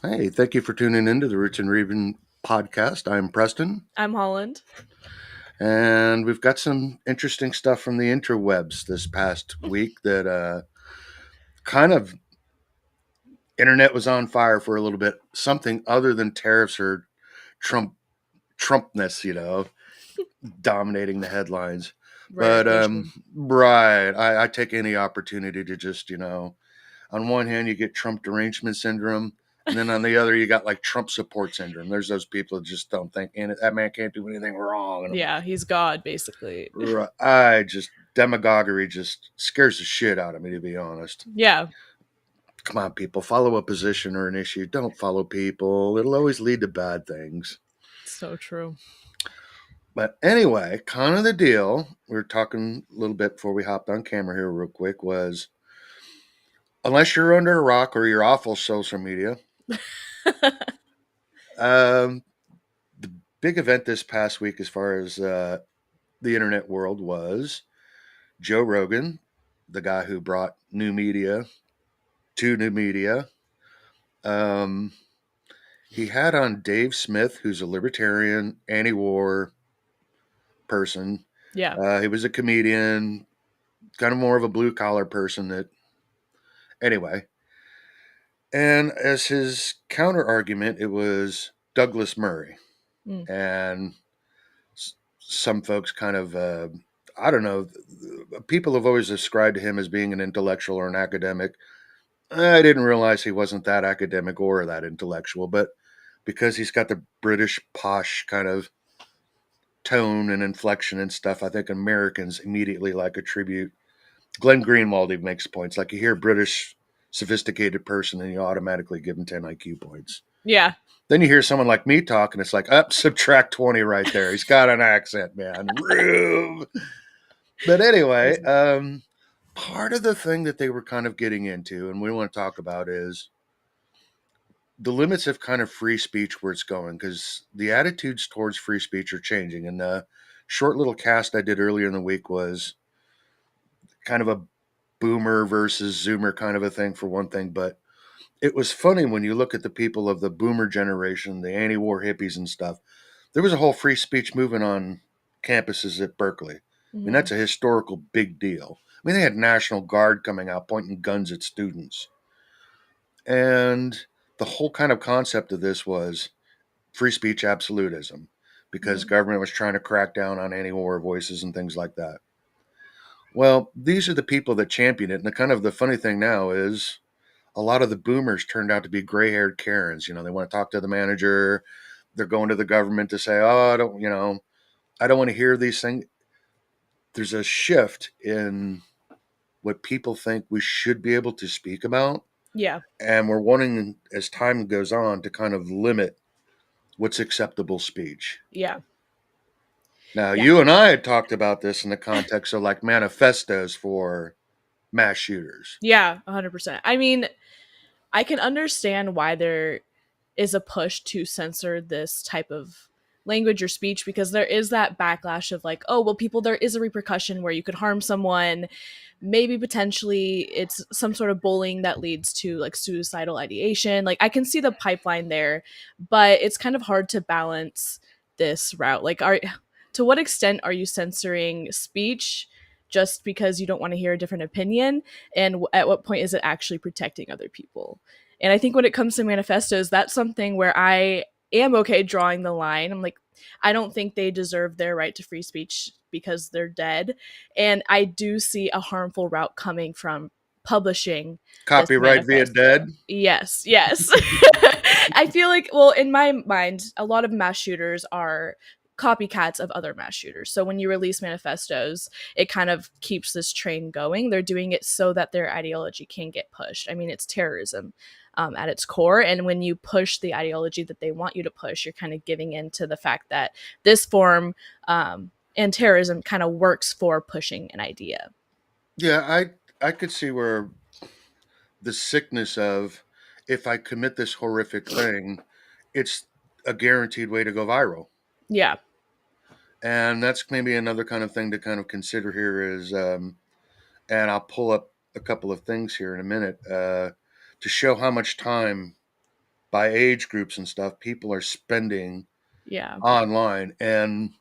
Hey, thank you for tuning into the Roots and Reading podcast. I'm Preston, I'm Holland. and we've got some interesting stuff from the interwebs this past week that kind of internet was on fire for a little bit. Something other than tariffs or Trump Trumpness, dominating the headlines. But Verification. right, I take any opportunity to just on one hand, you get Trump derangement syndrome. And then on the other, you got like Trump support syndrome. There's those people that just don't think that man can't do anything wrong. And I'm like, Yeah, he's God, basically. demagoguery just scares the shit out of me, to be honest. Yeah, Come on, people, follow a position or an issue. Don't follow people. It'll always lead to bad things. so true. But anyway, kind of the deal we were talking a little bit before we hopped on camera here, real quick, was unless you're under a rock or you're awful social media, um, the big event this past week, as far as the internet world, was Joe Rogan, the guy who brought new media to new media. Um, he had on Dave Smith, who's a libertarian, anti-war person. Yeah. He was a comedian, kind of more of a blue collar person. That anyway, and as his counter argument, it was Douglas Murray, Mm. and some folks kind of I don't know. People have always described him as being an intellectual or an academic. I didn't realize he wasn't that academic or that intellectual, but because he's got the British posh kind of tone and inflection and stuff, I think Americans immediately like attribute. Glenn Greenwald even makes points. Like you hear British sophisticated person and you automatically give him 10 IQ points. Yeah. Then you hear someone like me talk and it's like, up, subtract 20 right there. He's got an accent, man. Rude. But anyway, Crazy. part of the thing that they were kind of getting into, and we want to talk about, is the limits of kind of free speech where it's going, because the attitudes towards free speech are changing. And the short little cast I did earlier in the week was kind of a boomer versus zoomer kind of a thing for one thing. But it was funny when you look at the people of the boomer generation, the anti war hippies and stuff. There was a whole free speech movement on campuses at Berkeley. I mean, Hmm. that's a historical big deal. I mean, they had National Guard coming out pointing guns at students. And the whole kind of concept of this was free speech absolutism because Hmm. government was trying to crack down on anti-war voices and things like that. Well, these are the people that champion it. And the kind of the funny thing now is a lot of the boomers turned out to be gray-haired Karens. They want to talk to the manager. They're going to the government to say, "Oh, I don't want to hear these things." There's a shift in what people think we should be able to speak about, Yeah. and we're wanting, as time goes on, to kind of limit what's acceptable speech. Yeah. Now, Yeah. you and I had talked about this in the context of like manifestos for mass shooters. Yeah. 100%. I mean, I can understand why there is a push to censor this type of language or speech because there is that backlash of like, oh, well, people, there is a repercussion where you could harm someone. Maybe potentially it's some sort of bullying that leads to like suicidal ideation. Like, I can see the pipeline there, but it's kind of hard to balance this route. Like, to what extent are you censoring speech just because you don't want to hear a different opinion? And at what point is it actually protecting other people? And I think when it comes to manifestos, that's something where I am okay drawing the line. I'm like, I don't think they deserve their right to free speech because they're dead. And I do see a harmful route coming from publishing this Copyright via manifesto. dead. Yes, yes. I feel like, well, in my mind, a lot of mass shooters are copycats of other mass shooters. So when you release manifestos, it kind of keeps this train going. They're doing it so that their ideology can get pushed. I mean, it's terrorism at its core. And when you push the ideology that they want you to push, you're kind of giving in to the fact that this form and terrorism kind of works for pushing an idea. Yeah, I could see where the sickness of if I commit this horrific thing, it's a guaranteed way to go viral. Yeah. And that's maybe another kind of thing to kind of consider here is, and I'll pull up a couple of things here in a minute to show how much time by age groups and stuff, people are spending Yeah. online. And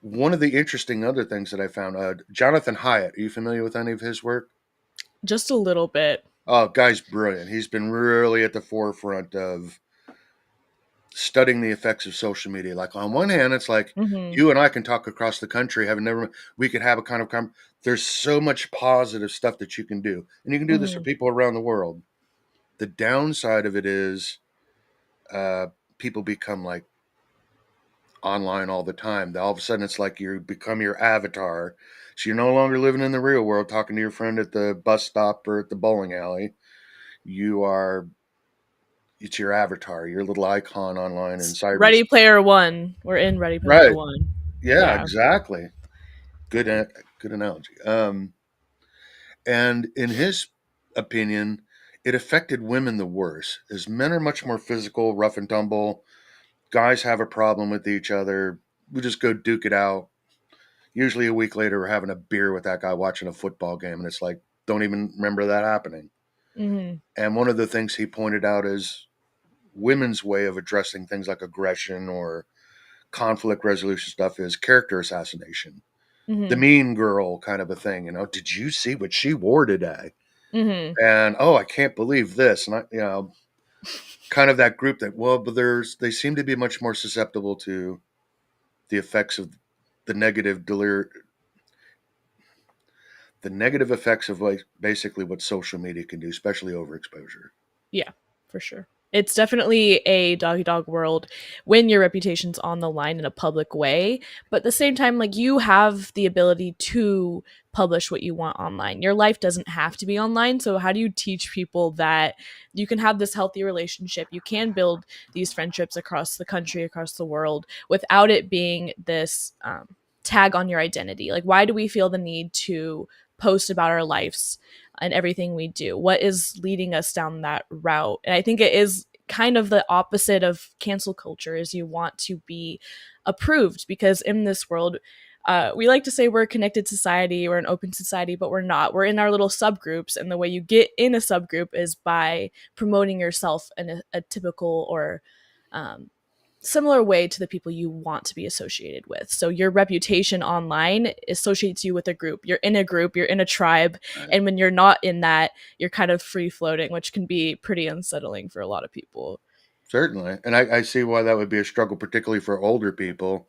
one of the interesting other things that I found, Jonathan Hyatt, are you familiar with any of his work? Just a little bit. Oh, guy's brilliant. He's been really at the forefront of studying the effects of social media. Like on one hand, it's like Mhm. you and I can talk across the country, having never we could have a kind of there's so much positive stuff that you can do. And you can do this for Mhm. people around the world. The downside of it is uh people become like online all the time. All of a sudden it's like you become your avatar. So you're no longer living in the real world talking to your friend at the bus stop or at the bowling alley. You are it's your avatar, your little icon online in Ready cyberspace. Player One. We're in Ready Player Right. One. Yeah, Yeah. exactly. Good, good analogy. And in his opinion, it affected women the worst, as men are much more physical, rough and tumble. Guys have a problem with each other. We just go duke it out. Usually a week later, we're having a beer with that guy watching a football game, and it's like, don't even remember that happening. Mhm. And one of the things he pointed out is women's way of addressing things like aggression or conflict resolution stuff is character assassination, the Mhm. mean girl kind of a thing. Did you see what she wore today? Mhm. And oh, I can't believe this. And kind of that group that but they seem to be much more susceptible to the effects of the the negative effects of like basically what social media can do, especially overexposure. Yeah, for sure. It's definitely a doggy dog world when your reputation's on the line in a public way. But at the same time, like you have the ability to publish what you want online. Your life doesn't have to be online. So, how do you teach people that you can have this healthy relationship? You can build these friendships across the country, across the world without it being this tag on your identity? Like, why do we feel the need to post about our lives and everything we do? What is leading us down that route? And I think it is kind of the opposite of cancel culture is you want to be approved because in this world we like to say we're a connected society or an open society, but we're not. We're in our little subgroups, and the way you get in a subgroup is by promoting yourself in a typical or um, similar way to the people you want to be associated with. So your reputation online associates you with a group. You're in a group, you're in a tribe, Right. and when you're not in that, you're kind of free floating, which can be pretty unsettling for a lot of people. Certainly. And I see why that would be a struggle, particularly for older people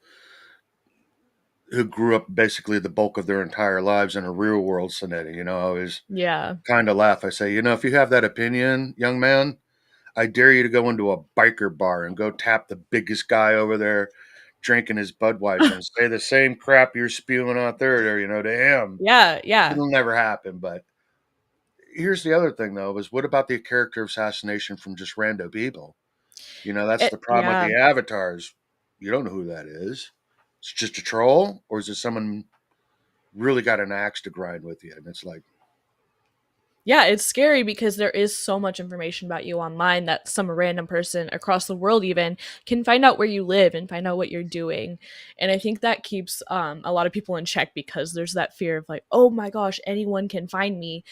who grew up basically the bulk of their entire lives in a real world setting. I always Yeah. kind of laugh. I say, if you have that opinion, young man, I dare you to go into a biker bar and go tap the biggest guy over there drinking his Budweiser and say the same crap you're spewing out there, to him. Yeah, yeah. It'll never happen. But here's the other thing, though, is what about the character assassination from just rando people? That's the problem with Yeah. the avatars. You don't know who that is. It's just a troll, or is it someone really got an axe to grind with you? And it's like, Yeah, it's scary because there is so much information about you online that some random person across the world even can find out where you live and find out what you're doing. And I think that keeps a lot of people in check because there's that fear of like, oh my gosh, anyone can find me.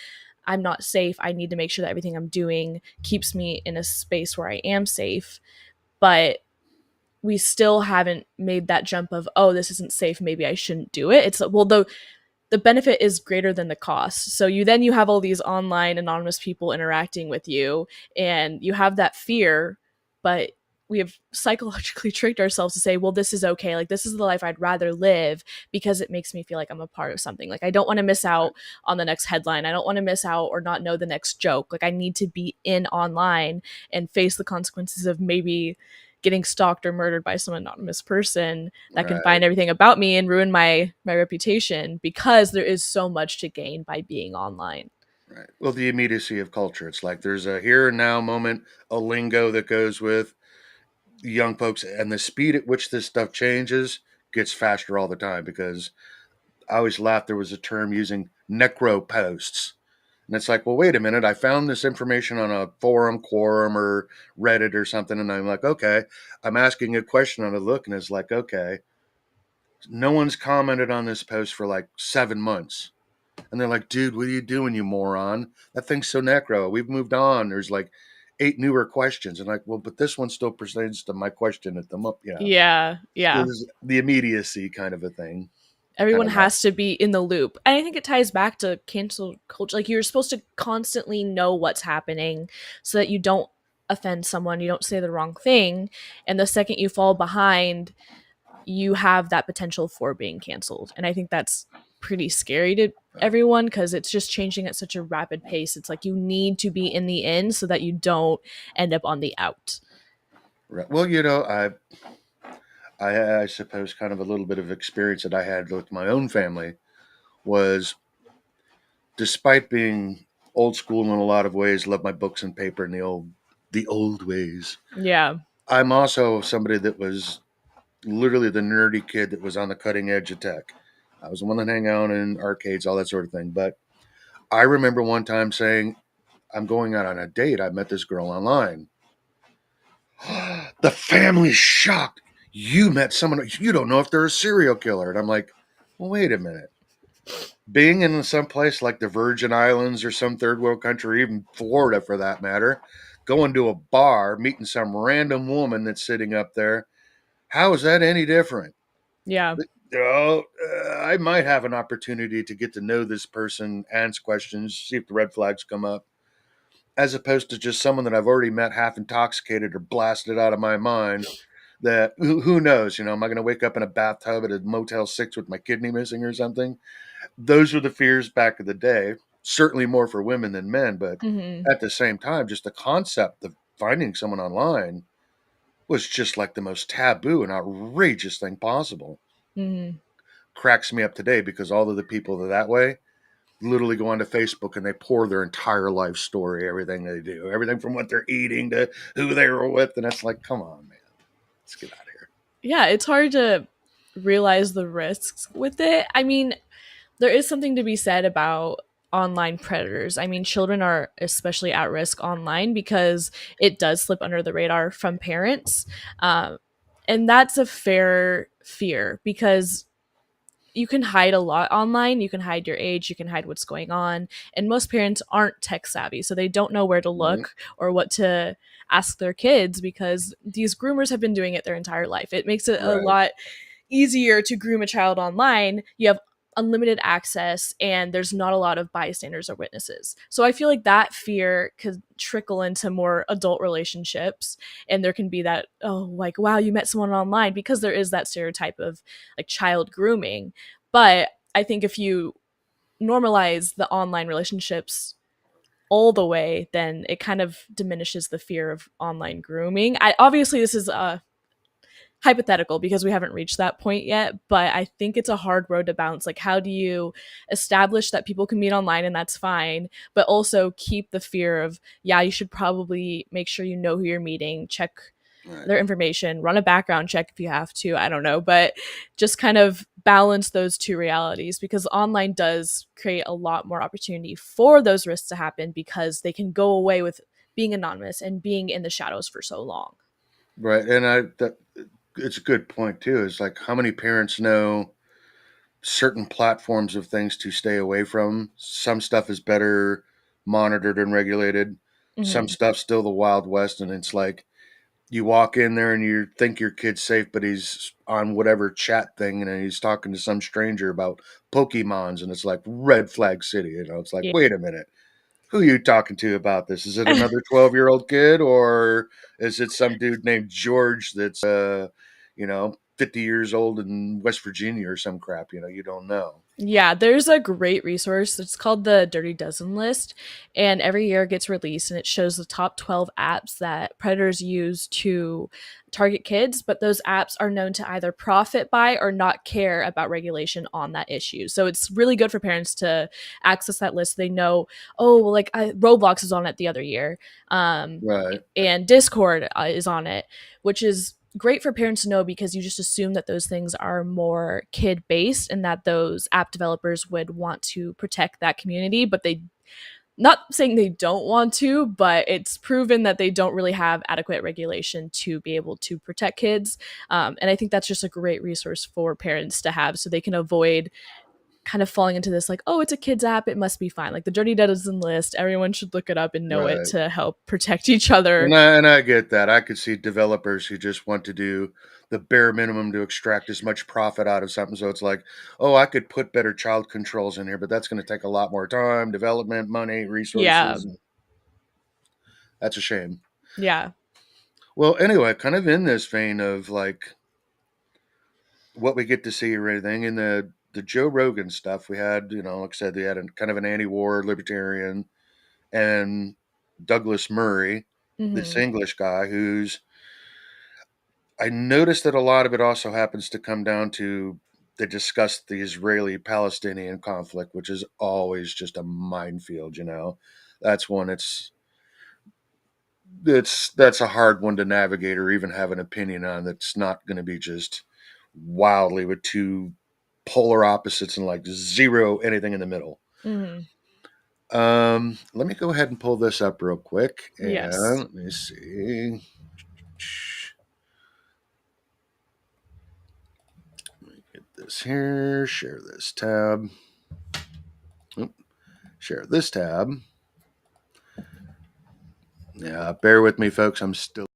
I'm not safe. I need to make sure that everything I'm doing keeps me in a space where I am safe. But we still haven't made that jump of, oh, this isn't safe. Maybe I shouldn't do it. It's well, the benefit is greater than the cost. So you have all these online anonymous people interacting with you and you have that fear, but we have psychologically tricked ourselves to say, well, this is okay. Like this is the life I'd rather live because it makes me feel like I'm a part of something. Like I don't want to miss out on the next headline. I don't want to miss out or not know the next joke. Like I need to be in online and face the consequences of maybe getting stalked or murdered by some anonymous person that can right, find everything about me and ruin my reputation because there is so much to gain by being online. right. Well, the immediacy of culture. It's like there's a here and now moment, a lingo that goes with young folks, and the speed at which this stuff changes gets faster all the time because I always laughed there was a term using necro posts. And it's like, well, wait a minute. I found this information on a forum, quorum, or Reddit or something. And I'm like, okay. I'm asking a question on a look, and it's like, okay. No one's commented on this post for like 7 months. And they're like, dude, what are you doing, you moron? That thing's so necro. We've moved on. There's like 8 newer questions. And like, well, but this one still pertains to my question at the Yeah, yeah. is the immediacy kind of a thing. Kind Everyone of not has to be in the loop. And I think it ties back to cancel culture. Like, you're supposed to constantly know what's happening so that you don't offend someone, you don't say the wrong thing. And the second you fall behind, you have that potential for being canceled. And I think that's pretty scary to everyone because it's just changing at such a rapid pace. It's like you need to be in the in so that you don't end up on the out. right. Well, I suppose kind of a little bit of experience that I had with my own family was, despite being old school in a lot of ways, love my books and paper and the old ways. Yeah. I'm also somebody that was literally the nerdy kid that was on the cutting edge of tech. I was the one that hang out in arcades, all that sort of thing. But I remember one time saying, I'm going out on a date. I met this girl online. The family's shocked. You met someone, you don't know if they're a serial killer. And I'm like, well, wait a minute. Being in some place like the Virgin Islands or some third world country, or even Florida for that matter, going to a bar, meeting some random woman that's sitting up there, how is that any different? Yeah. I might have an opportunity to get to know this person, answer questions, see if the red flags come up, as opposed to just someone that I've already met half intoxicated or blasted out of my mind. That who knows? Am I going to wake up in a bathtub at a Motel 6 with my kidney missing or something? Those were the fears back in the day. Certainly more for women than men, but Hmm. at the same time, just the concept of finding someone online was just like the most taboo and outrageous thing possible. Hmm. Cracks me up today because all of the people that are that way literally go onto Facebook and they pour their entire life story, everything they do, everything from what they're eating to who they were with, and it's like, come on, man, let's get out of here. Yeah, it's hard to realize the risks with it. I mean, there is something to be said about online predators. I mean, children are especially at risk online because it does slip under the radar from parents. Um, and that's a fair fear because you can hide a lot online. You can hide your age, you can hide what's going on. And most parents aren't tech savvy, so they don't know where to Right, look or what to ask their kids because these groomers have been doing it their entire life. It makes it a right, lot easier to groom a child online. You have unlimited access and there's not a lot of bystanders or witnesses. So I feel like that fear could trickle into more adult relationships and there can be that, oh, like, wow, you met someone online, because there is that stereotype of like child grooming. But I think if you normalize the online relationships all the way, then it kind of diminishes the fear of online grooming. I obviously this is hypothetical because we haven't reached that point yet, but I think it's a hard road to bounce. Like, how do you establish that people can meet online and that's fine, but also keep the fear of, yeah, you should probably make sure you know who you're meeting, check right. their information, run a background check if you have to. I don't know, but just kind of balance those two realities because online does create a lot more opportunity for those risks to happen because they can go away with being anonymous and being in the shadows for so long. Right. And it's a good point too. It's like, how many parents know certain platforms of things to stay away from? Some stuff is better monitored and regulated. Some Hmm. stuff's still the Wild West, and it's like you walk in there and you think your kid's safe, but he's on whatever chat thing and he's talking to some stranger about Pokemons, and it's like red flag city. It's like, Yeah. wait a minute, who are you talking to about this? Is it another 12-year-old kid, or is it some dude named George that's 50 years old in West Virginia or some crap? You don't know. Yeah, there's a great resource. It's called the Dirty Dozen List, and every year it gets released and it shows the top 12 apps that predators use to target kids, but those apps are known to either profit by or not care about regulation on that issue. So it's really good for parents to access that list. They know, oh, well, like Roblox is on it the other year, Right. and Discord is on it, which is great for parents to know because you just assume that those things are more kid based and that those app developers would want to protect that community, but they, not saying they don't want to, but it's proven that they don't really have adequate regulation to be able to protect kids. And I think that's just a great resource for parents to have so they can avoid kind of falling into this like, oh, it's a kids app, it must be fine. Like the Dirty Dozen list, everyone should look it up and know it Right. to help protect each other. And I get that. I could see developers who just want to do the bare minimum to extract as much profit out of something. So it's like, oh, I could put better child controls in here, but that's going to take a lot more time, development, money, Yeah. resources. That's a shame. Yeah. Well, anyway, kind of in this vein of like what we get to see or anything in the Joe Rogan stuff, we had, like I said, they had kind of an anti-war libertarian and Douglas Murray, this Mm-hmm. English guy who's I noticed that a lot of it also happens to come down to they discuss the Israeli-Palestinian conflict, which is always just a minefield. That's one that's a hard one to navigate or even have an opinion on. That's not going to be just wildly with two polar opposites and like zero anything in the middle. Mm-hmm. Let me go ahead and pull this up real quick and Yes. let me see. Get this here, share this tab. Share this tab. Yeah, bear with me, folks. I'm still.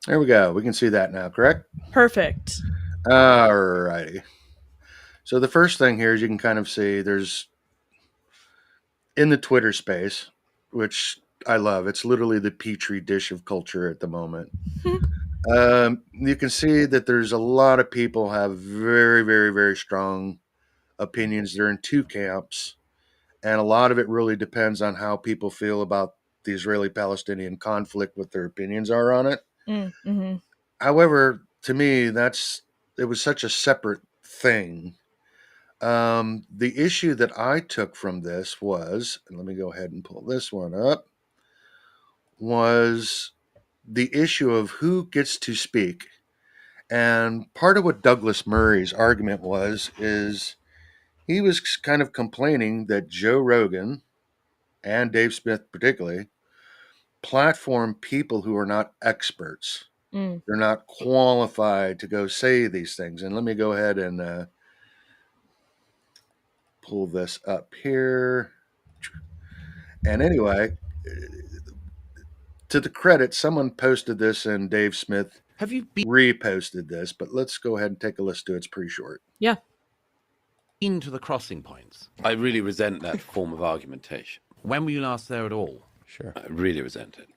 There we go. We can see that now, correct? Perfect. All righty. So the first thing here is you can kind of see there's in the Twitter space, which I love. It's literally the petri dish of culture at the moment. You can see that there's a lot of people have very, very, very strong opinions. They're in two camps, and a lot of it really depends on how people feel about the Israeli-Palestinian conflict, what their opinions are on it. Mm-hmm. However, to me, it was such a separate thing. The issue that I took from this was, and let me go ahead and pull this one up, was the issue of who gets to speak. And part of what Douglas Murray's argument is he was kind of complaining that Joe Rogan and Dave Smith particularly platform people who are not experts. Mm. They're not qualified to go say these things. And let me go ahead and pull this up here. And anyway, to the credit, someone posted this and Dave Smith Have you reposted this, but let's go ahead and take a listen to it. It's pretty short. Yeah. been to the crossing points? I really resent that form of argumentation. When were you last there at all? Sure. I really resent it.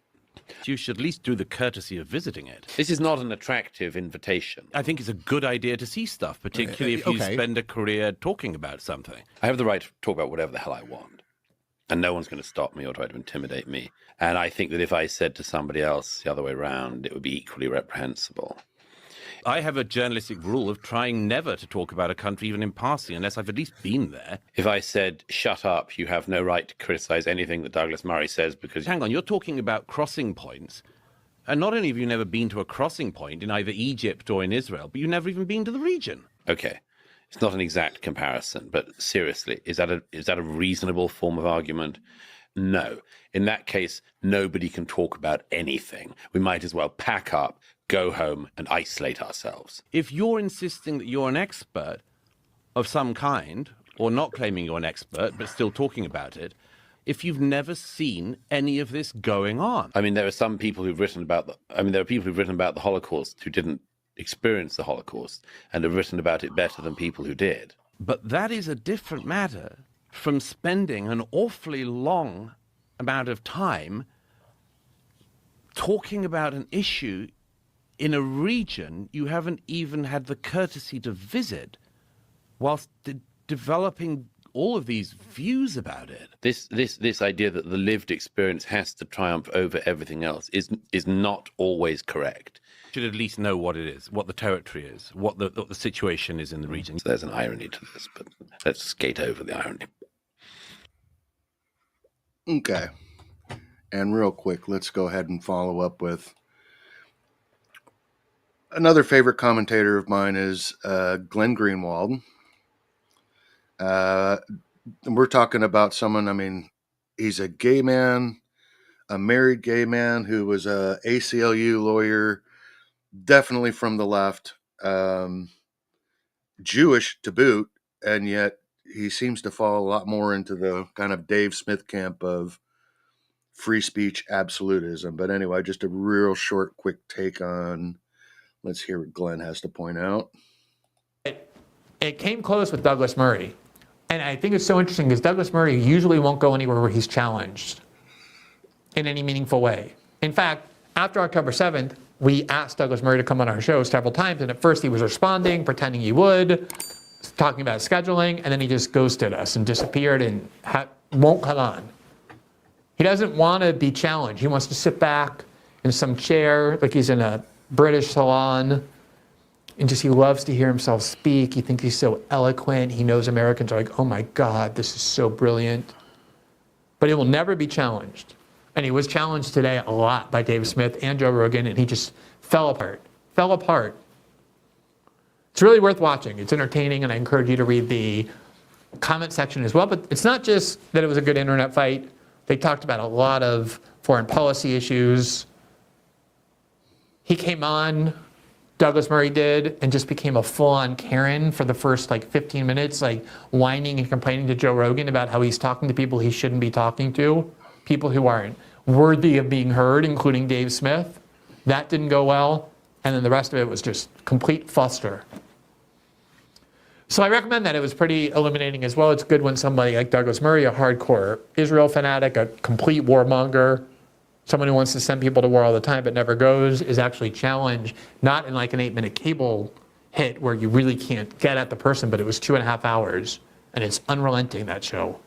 You should at least do the courtesy of visiting it. This is not an attractive invitation. I think it's a good idea to see stuff, particularly if you okay. spend a career talking about something. I have the right to talk about whatever the hell I want. And no one's going to stop me or try to intimidate me. And I think that if I said to somebody else the other way around, it would be equally reprehensible. I have a journalistic rule of trying never to talk about a country even in passing unless I've at least been there. If I said, shut up, you have no right to criticize anything that Douglas Murray says because... Hang on, you're talking about crossing points. And not only have you never been to a crossing point in either Egypt or in Israel, but you've never even been to the region. Okay, it's not an exact comparison, but seriously, is that a reasonable form of argument? No. In that case, nobody can talk about anything. We might as well pack up, go home, and isolate ourselves. If you're insisting that you're an expert of some kind, or not claiming you're an expert, but still talking about it, if you've never seen any of this going on. I mean, there are some people who've written about there are people who've written about the Holocaust who didn't experience the Holocaust and have written about it better than people who did. But that is a different matter from spending an awfully long amount of time talking about an issue in a region you haven't even had the courtesy to visit, whilst developing all of these views about it. This idea that the lived experience has to triumph over everything else is not always correct. Should at least know what it is, what the territory is, what the situation is in the region. So there's an irony to this, but let's skate over the irony. Okay. And real quick, let's go ahead and follow up with another favorite commentator of mine is Glenn Greenwald. We're talking about someone, I mean, he's a gay man, a married gay man who was a ACLU lawyer, definitely from the left, Jewish to boot, and yet he seems to fall a lot more into the kind of Dave Smith camp of free speech absolutism. But anyway, just a real short, quick take on, let's hear what Glenn has to point out. It came close with Douglas Murray. And I think it's so interesting because Douglas Murray usually won't go anywhere where he's challenged in any meaningful way. In fact, after October 7th, we asked Douglas Murray to come on our show several times. And at first he was responding, pretending he would, talking about scheduling. And then he just ghosted us and disappeared and won't come on. He doesn't want to be challenged. He wants to sit back in some chair like he's in a British salon. And just he loves to hear himself speak. He thinks he's so eloquent. He knows Americans are like, oh my God, this is so brilliant. But he will never be challenged. And he was challenged today a lot by Dave Smith and Joe Rogan, and he just fell apart. It's really worth watching. It's entertaining, and I encourage you to read the comment section as well. But it's not just that it was a good internet fight. They talked about a lot of foreign policy issues. He came on, Douglas Murray did, and just became a full-on Karen for the first 15 minutes, whining and complaining to Joe Rogan about how he's talking to people he shouldn't be talking to, people who aren't worthy of being heard, including Dave Smith. That didn't go well, and then the rest of it was just complete fluster. So I recommend that. It was pretty illuminating as well. It's good when somebody like Douglas Murray, a hardcore Israel fanatic, a complete warmonger, someone who wants to send people to war all the time but never goes, is actually challenged, not in an 8-minute cable hit where you really can't get at the person, but it was 2.5 hours, and it's unrelenting, that show.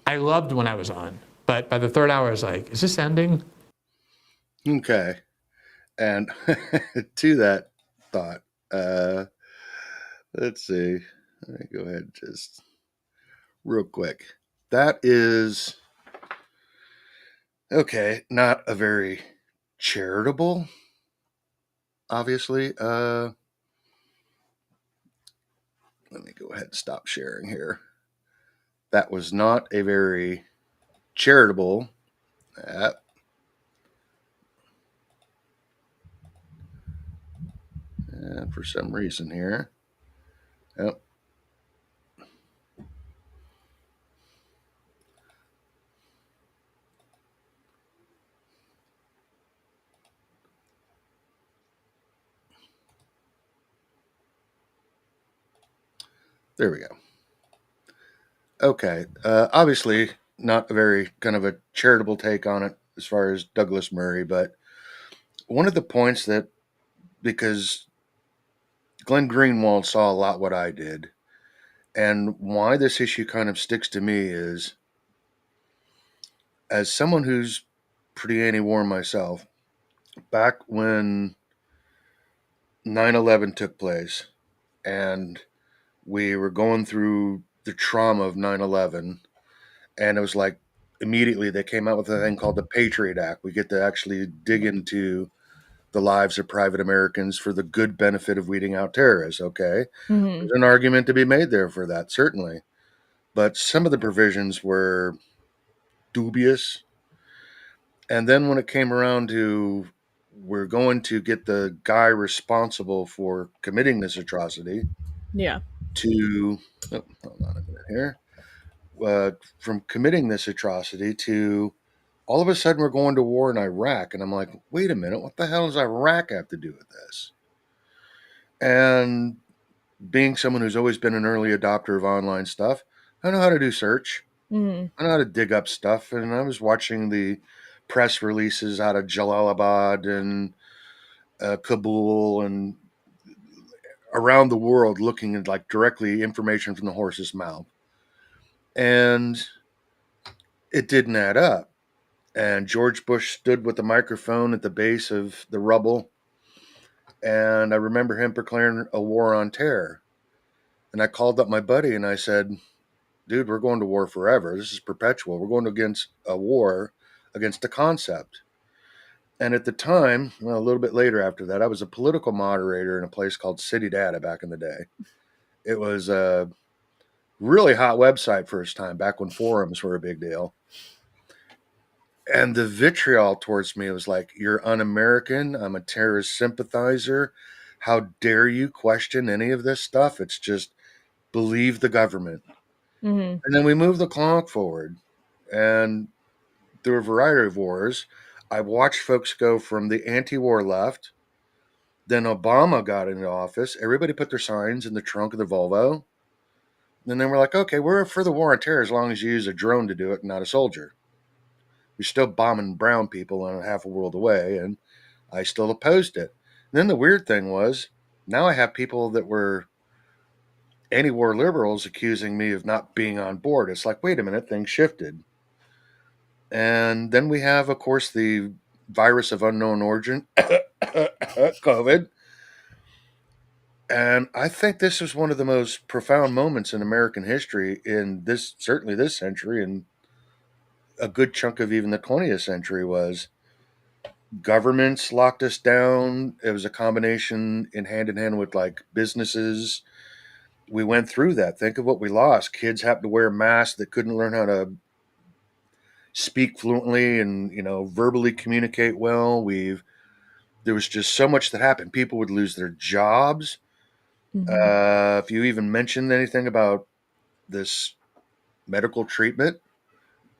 I loved when I was on, but by the third hour I was like, is this ending? Okay. And to that thought, let's see. Let me go ahead just real quick. That is, okay, not a very charitable, obviously. Let me go ahead and stop sharing here. That was not a very charitable. For some reason here. Oh. There we go. Okay. Obviously, not a very kind of a charitable take on it as far as Douglas Murray, but one of the points that, because Glenn Greenwald saw a lot what I did, and why this issue kind of sticks to me is, as someone who's pretty anti-war myself, back when 9/11 took place and we were going through the trauma of 9/11, and it was like immediately they came out with a thing called the Patriot Act. We get to actually dig into the lives of private Americans for the good benefit of weeding out terrorists. Okay. Mm-hmm. There's an argument to be made there for that, certainly. But some of the provisions were dubious. And then when it came around to, we're going to get the guy responsible for committing this atrocity, Yeah. to, hold on a minute here, from committing this atrocity to all of a sudden we're going to war in Iraq. And I'm like, wait a minute, what the hell does Iraq have to do with this? And being someone who's always been an early adopter of online stuff, I know how to do search. Mm-hmm. I know how to dig up stuff. And I was watching the press releases out of Jalalabad and Kabul and around the world looking at like directly information from the horse's mouth. And it didn't add up. And George Bush stood with the microphone at the base of the rubble. And I remember him declaring a war on terror. And I called up my buddy and I said, dude, we're going to war forever. This is perpetual. We're going against a war against a concept. And at the time, well, a little bit later after that, I was a political moderator in a place called City Data back in the day. It was a really hot website for its time, back when forums were a big deal. And the vitriol towards me was like, you're un-American. I'm a terrorist sympathizer. How dare you question any of this stuff? It's just believe the government. Mm-hmm. And then we moved the clock forward. And through a variety of wars, I watched folks go from the anti-war left. Then Obama got into office. Everybody put their signs in the trunk of the Volvo. And then we're like, okay, we're for the war on terror as long as you use a drone to do it, not a soldier. You're still bombing brown people on half a world away, and I still opposed it. And then the weird thing was, now I have people that were anti-war liberals accusing me of not being on board. It's like, wait a minute, things shifted. And then we have, of course, the virus of unknown origin, COVID. And I think this was one of the most profound moments in American history in this, certainly this century, and a good chunk of even the 20th century was governments locked us down. It was a combination in hand with like businesses. We went through that. Think of what we lost. Kids had to wear masks that couldn't learn how to speak fluently and, verbally communicate well. There was just so much that happened. People would lose their jobs. Mm-hmm. If you even mentioned anything about this medical treatment,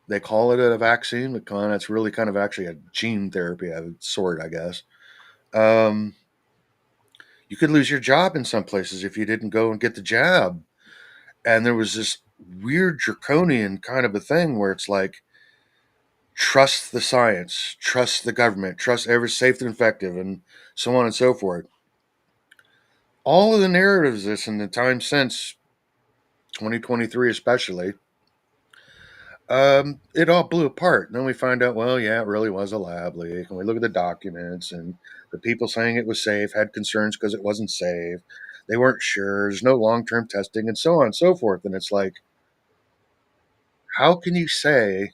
they call it a vaccine, but it's really kind of actually a gene therapy of sort, I guess. You could lose your job in some places if you didn't go and get the jab. And there was this weird draconian kind of a thing where it's like, trust the science, trust the government, trust every safe and effective, and so on and so forth. All of the narratives of this in the time since 2023, especially, it all blew apart. And then we find out, well, yeah, it really was a lab leak. And we look at the documents, and the people saying it was safe had concerns because it wasn't safe. They weren't sure. There's no long term testing, and so on and so forth. And it's like, how can you say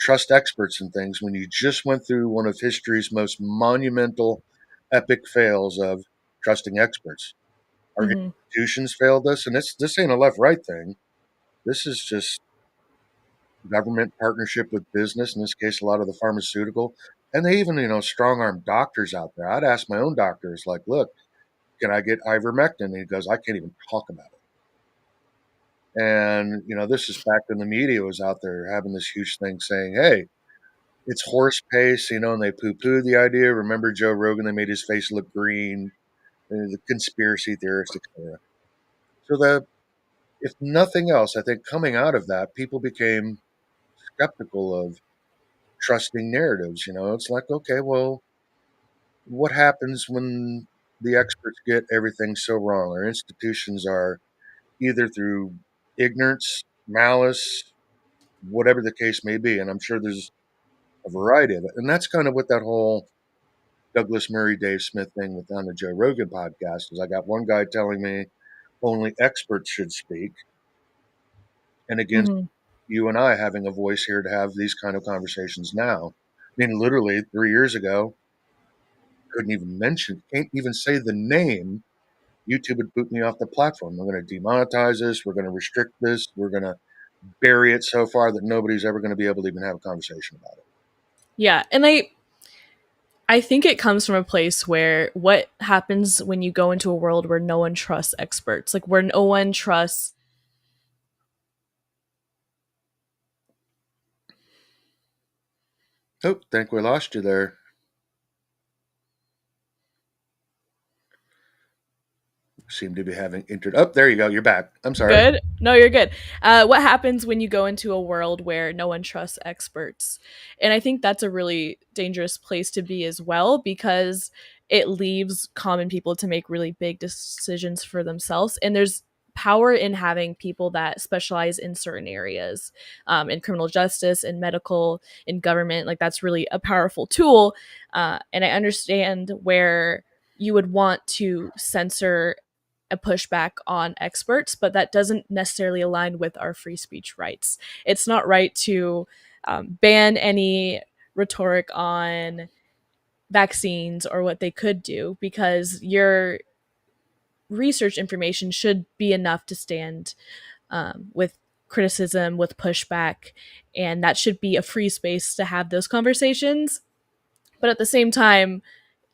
trust experts in things when you just went through one of history's most monumental, epic fails of trusting experts? Our Mm-hmm. institutions failed us, and this ain't a left right thing. This is just government partnership with business, in this case, a lot of the pharmaceutical. And they even, strong arm doctors out there. I'd ask my own doctors, like, look, can I get ivermectin? And he goes, I can't even talk about it. And, this is back when the media was out there having this huge thing saying, hey, it's horse pace, and they poo poo the idea. Remember Joe Rogan? They made his face look green, the conspiracy theorists, etc. So if nothing else, I think coming out of that, people became skeptical of trusting narratives. It's like, okay, well, what happens when the experts get everything so wrong? Our institutions are either through ignorance, malice, whatever the case may be. And I'm sure there's a variety of it. And that's kind of what that whole Douglas Murray, Dave Smith thing with on the Joe Rogan podcast is. I got one guy telling me only experts should speak, and against Mm-hmm. you and I having a voice here to have these kind of conversations now. I mean, literally 3 years ago, can't even say the name. YouTube would boot me off the platform. We're going to demonetize this. We're going to restrict this. We're going to bury it so far that nobody's ever going to be able to even have a conversation about it. Yeah, and I think it comes from a place where what happens when you go into a world where no one trusts experts, like where no one trusts. Oh, think we lost you there. seem to be having entered. Oh, there you go. You're back. I'm sorry. Good. No, you're good. What happens when you go into a world where no one trusts experts? And I think that's a really dangerous place to be as well, because it leaves common people to make really big decisions for themselves. And there's power in having people that specialize in certain areas, in criminal justice, in medical, in government. Like, that's really a powerful tool. And I understand where you would want to censor a pushback on experts, but that doesn't necessarily align with our free speech rights. It's not right to ban any rhetoric on vaccines or what they could do, because your research information should be enough to stand with criticism, with pushback, and that should be a free space to have those conversations. But at the same time,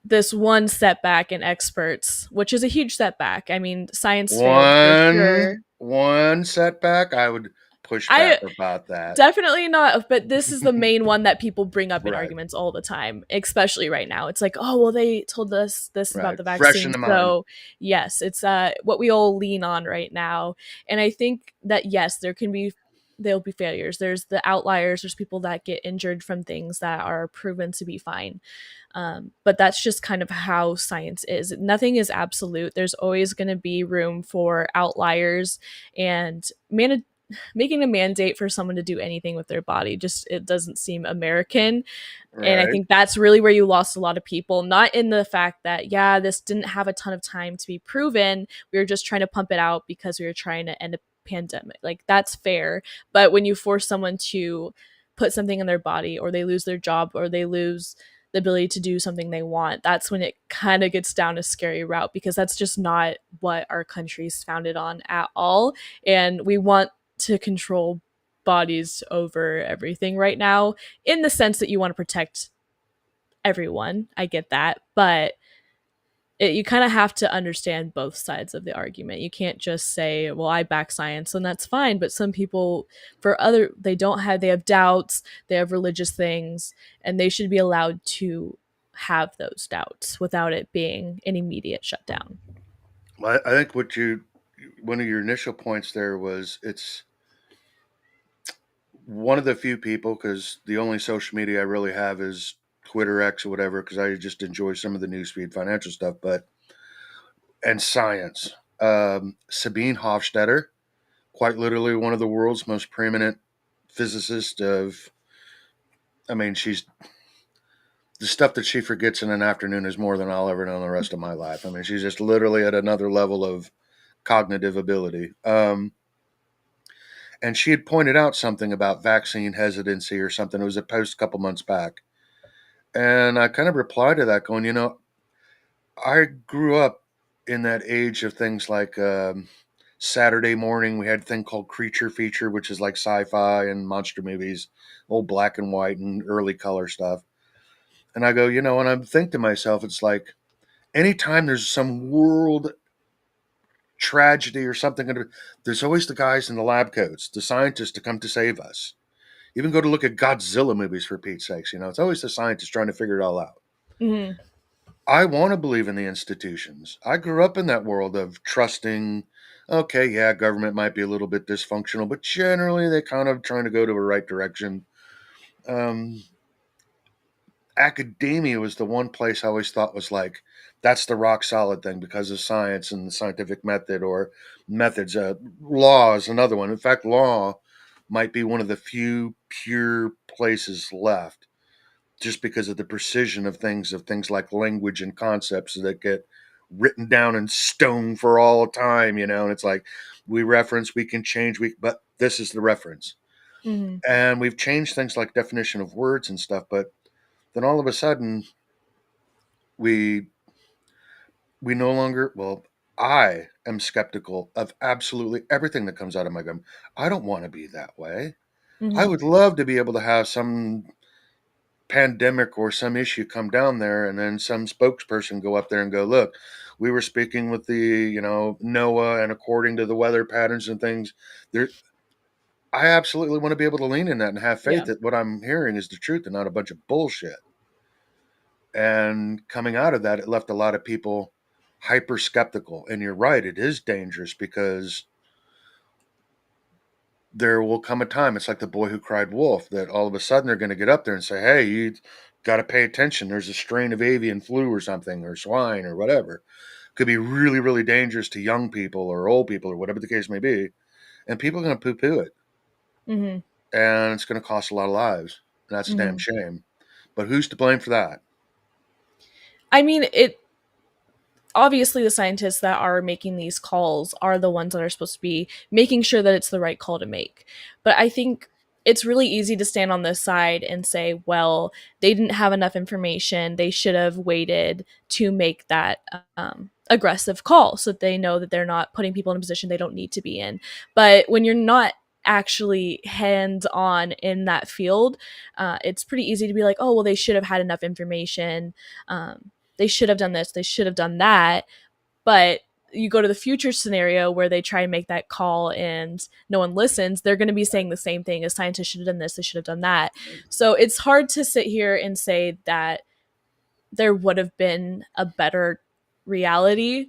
this one setback in experts, which is a huge setback. I mean, science failed for sure. One setback, I would push I back about that. definitely not, but this is the main one that people bring up in Right. arguments all the time, especially right now. It's like, oh, well, they told us this about Right. the Fresh in vaccine. the mind. So, yes, it's what we all lean on right now. And I think that, yes, there'll be failures. There's the outliers. There's people that get injured from things that are proven to be fine. But that's just kind of how science is. Nothing is absolute. There's always going to be room for outliers, and making a mandate for someone to do anything with their body, just, it doesn't seem American. Right. And I think that's really where you lost a lot of people, not in the fact that, yeah, this didn't have a ton of time to be proven. We were just trying to pump it out because we were trying to end a pandemic. Like, that's fair. But when you force someone to put something in their body, or they lose their job, or they lose the ability to do something they want, that's when it kind of gets down a scary route, because that's just not what our country's founded on at all. And we want to control bodies over everything right now, in the sense that you want to protect everyone. I get that, but you kind of have to understand both sides of the argument. You can't just say, well, I back science, and that's fine. But some people, they have doubts, they have religious things, and they should be allowed to have those doubts without it being an immediate shutdown. Well, I think one of your initial points there was, it's one of the few people, because the only social media I really have is Twitter, X, or whatever, because I just enjoy some of the newsfeed financial stuff, and science. Sabine Hofstetter, quite literally one of the world's most preeminent physicists she's, the stuff that she forgets in an afternoon is more than I'll ever know in the rest of my life. I mean, she's just literally at another level of cognitive ability. And she had pointed out something about vaccine hesitancy or something. It was a post a couple months back. And I kind of replied to that going, I grew up in that age of things like Saturday morning, we had a thing called Creature Feature, which is like sci-fi and monster movies, old black and white and early color stuff. And I go, and I think to myself, it's like, anytime there's some world tragedy or something, there's always the guys in the lab coats, the scientists to come to save us. Even go to look at Godzilla movies, for Pete's sakes. It's always the scientists trying to figure it all out. Mm-hmm. I want to believe in the institutions. I grew up in that world of trusting, okay, yeah, government might be a little bit dysfunctional, but generally they kind of trying to go to a right direction. Academia was the one place I always thought was like, that's the rock solid thing because of science and the scientific method or methods. Law is another one. In fact, law might be one of the few pure places left, just because of the precision of things like language and concepts that get written down in stone for all time, and it's like, we can change, but this is the reference. Mm-hmm. And we've changed things like definition of words and stuff, but then all of a sudden we no longer, I am skeptical of absolutely everything that comes out of my gum. I don't want to be that way. Mm-hmm. I would love to be able to have some pandemic or some issue come down there, and then some spokesperson go up there and go, look, we were speaking with the NOAA, and according to the weather patterns and things there, I absolutely want to be able to lean in that and have faith that what I'm hearing is the truth and not a bunch of bullshit. And coming out of that, it left a lot of people hyper skeptical. And you're right, it is dangerous because there will come a time, it's like the boy who cried wolf, that all of a sudden they're going to get up there and say, hey, you got to pay attention. There's a strain of avian flu or something, or swine or whatever. Could be really, really dangerous to young people or old people or whatever the case may be. And people are going to poo poo it. Mm-hmm. And it's going to cost a lot of lives. And that's a damn shame. But who's to blame for that? I mean, obviously the scientists that are making these calls are the ones that are supposed to be making sure that it's the right call to make. But I think it's really easy to stand on this side and say, well, they didn't have enough information. They should have waited to make that aggressive call so that they know that they're not putting people in a position they don't need to be in. But when you're not actually hands-on in that field, it's pretty easy to be like, oh, well, they should have had enough information. They should have done this, they should have done that. But you go to the future scenario where they try and make that call and no one listens, they're going to be saying the same thing as scientists should have done this, they should have done that. So it's hard to sit here and say that there would have been a better reality,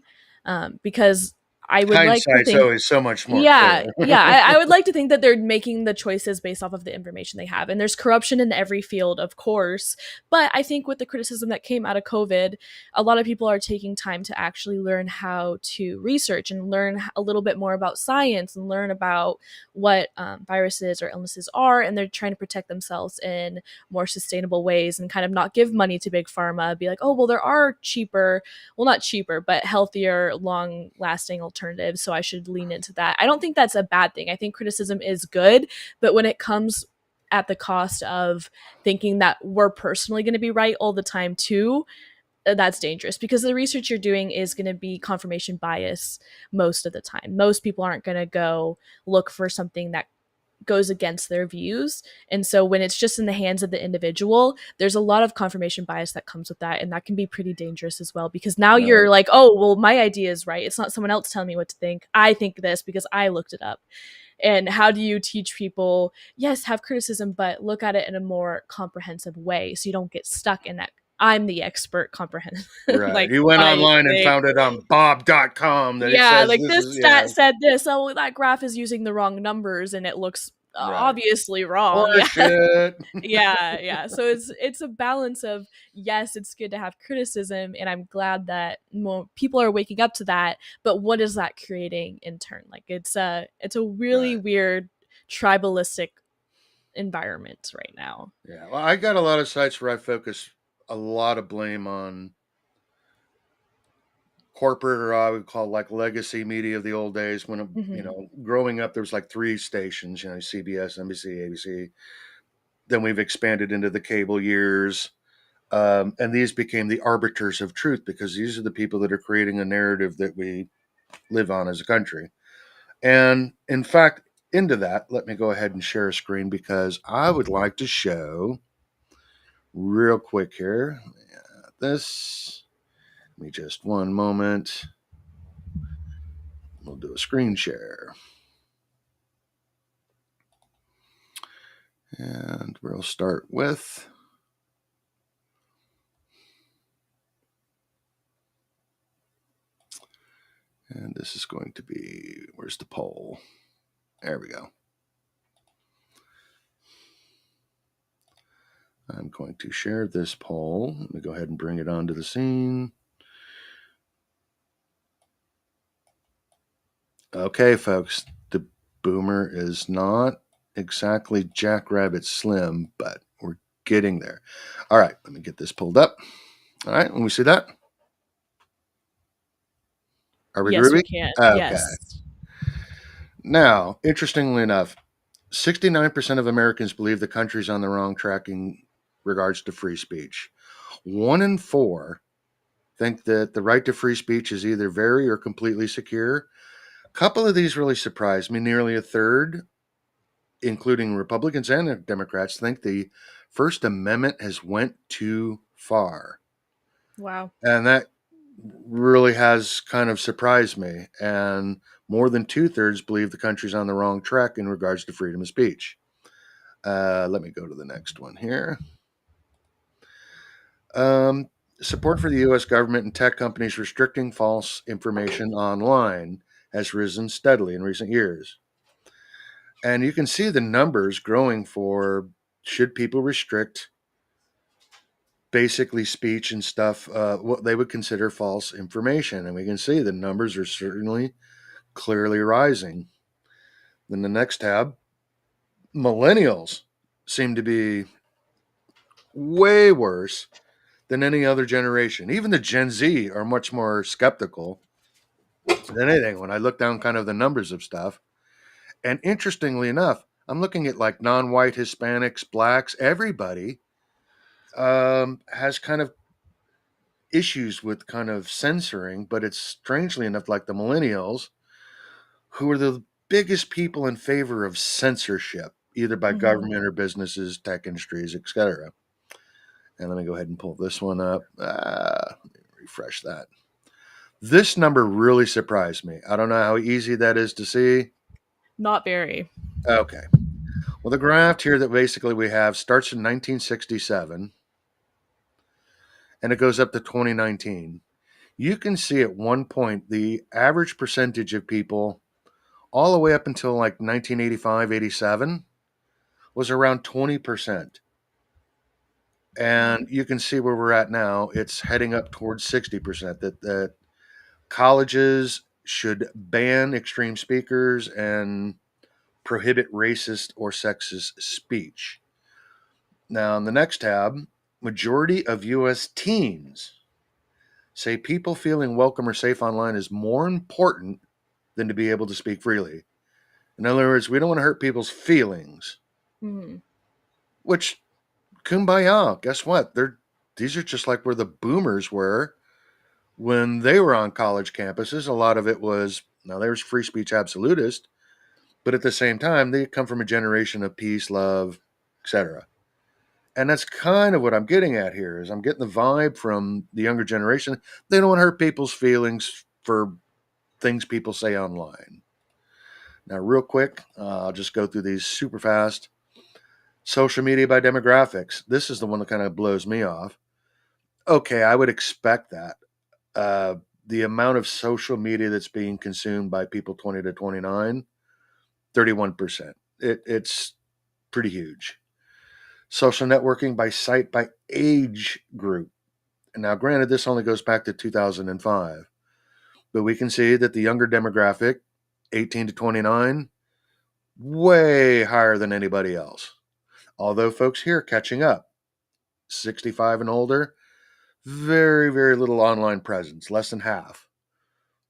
because I would like to Hindsight's think, always so much more yeah, clear. I would like to think that they're making the choices based off of the information they have. And there's corruption in every field, of course. But I think with the criticism that came out of COVID, a lot of people are taking time to actually learn how to research and learn a little bit more about science and learn about what viruses or illnesses are. And they're trying to protect themselves in more sustainable ways and kind of not give money to big pharma, be like, oh, well, there are cheaper, well, not cheaper, but healthier, long lasting alternatives, so I should lean into that. I don't think that's a bad thing. I think criticism is good, but when it comes at the cost of thinking that we're personally going to be right all the time too, that's dangerous, because the research you're doing is going to be confirmation bias most of the time. Most people aren't going to go look for something that goes against their views. And so when it's just in the hands of the individual, there's a lot of confirmation bias that comes with that. And that can be pretty dangerous as well, because now you're like, oh, well, my idea is right. It's not someone else telling me what to think. I think this because I looked it up. And how do you teach people, yes, have criticism, but look at it in a more comprehensive way so you don't get stuck in that I'm the expert comprehensive. Right. Like, he went bias online and thing. found it on bob.com that it Yeah, says like this this is, stat said this. Oh, well, that graph is using the wrong numbers and it looks Right. obviously wrong. Yeah. Horseshit. yeah. So it's a balance of, yes, it's good to have criticism, and I'm glad that more people are waking up to that. But what is that creating in turn? Like it's a really Right. weird tribalistic environment right now. Yeah. Well, I got a lot of sites where I focus a lot of blame on corporate, or I would call like legacy media of the old days when, Mhm. you know, growing up, there was like 3 stations, you know, CBS, NBC, ABC. Then we've expanded into the cable years. And these became the arbiters of truth, because these are the people that are creating a narrative that we live on as a country. And in fact, into that, let me go ahead and share a screen, because I would like to show real quick here. This, give me just one moment. We'll do a screen share. And we'll start with, and this is going to be, where's the poll? There we go. I'm going to share this poll. Let me go ahead and bring it onto the scene. Okay, folks, the boomer is not exactly Jackrabbit Slim, but we're getting there. All right, let me get this pulled up. All right, let me see that. Are we Yes, groovy? we can. Okay. Yes. Now, interestingly enough, 69% of Americans believe the country's on the wrong track in regards to free speech. 1 in 4 think that the right to free speech is either very or completely secure. A couple of these really surprised me. Nearly a third, including Republicans and Democrats, think the First Amendment has went too far. Wow. And that really has kind of surprised me. And more than 2/3 believe the country's on the wrong track in regards to freedom of speech. Let me go to the next one here. support for the U.S. government and tech companies restricting false information online has risen steadily in recent years. And you can see the numbers growing for should people restrict basically speech and stuff, what they would consider false information. And we can see the numbers are certainly clearly rising. Then the next tab, millennials seem to be way worse than any other generation. Even the Gen Z are much more skeptical than anything when I look down kind of the numbers of stuff. And interestingly enough, I'm looking at like non-white Hispanics, blacks, everybody has kind of issues with kind of censoring, but it's strangely enough like the millennials who are the biggest people in favor of censorship, either by government or businesses, tech industries, etc. And let me go ahead and pull this one up. Let me refresh that. This number really surprised me. I don't know how easy that is to see. Not very. Okay. Well, the graph here that basically we have starts in 1967 and it goes up to 2019. You can see at one point the average percentage of people all the way up until like 1985, 87 was around 20%. And you can see where we're at now. It's heading up towards 60%. That colleges should ban extreme speakers and prohibit racist or sexist speech. Now, on the next tab, majority of U.S. teens say people feeling welcome or safe online is more important than to be able to speak freely. In other words, we don't want to hurt people's feelings, which, kumbaya, guess what? These are just like where the boomers were when they were on college campuses. A lot of it was, now there's free speech absolutist, but at the same time, they come from a generation of peace, love, etc. And that's kind of what I'm getting at here is I'm getting the vibe from the younger generation. They don't want to hurt people's feelings for things people say online. Now, real quick, I'll just go through these super fast. Social media by demographics. This is the one that kind of blows me off. Okay, I would expect that. The amount of social media that's being consumed by people 20 to 29, 31%. It's pretty huge. Social networking by site by age group. And now, granted, this only goes back to 2005, but we can see that the younger demographic, 18 to 29, way higher than anybody else. Although folks here catching up, 65 and older, very, very little online presence, less than half.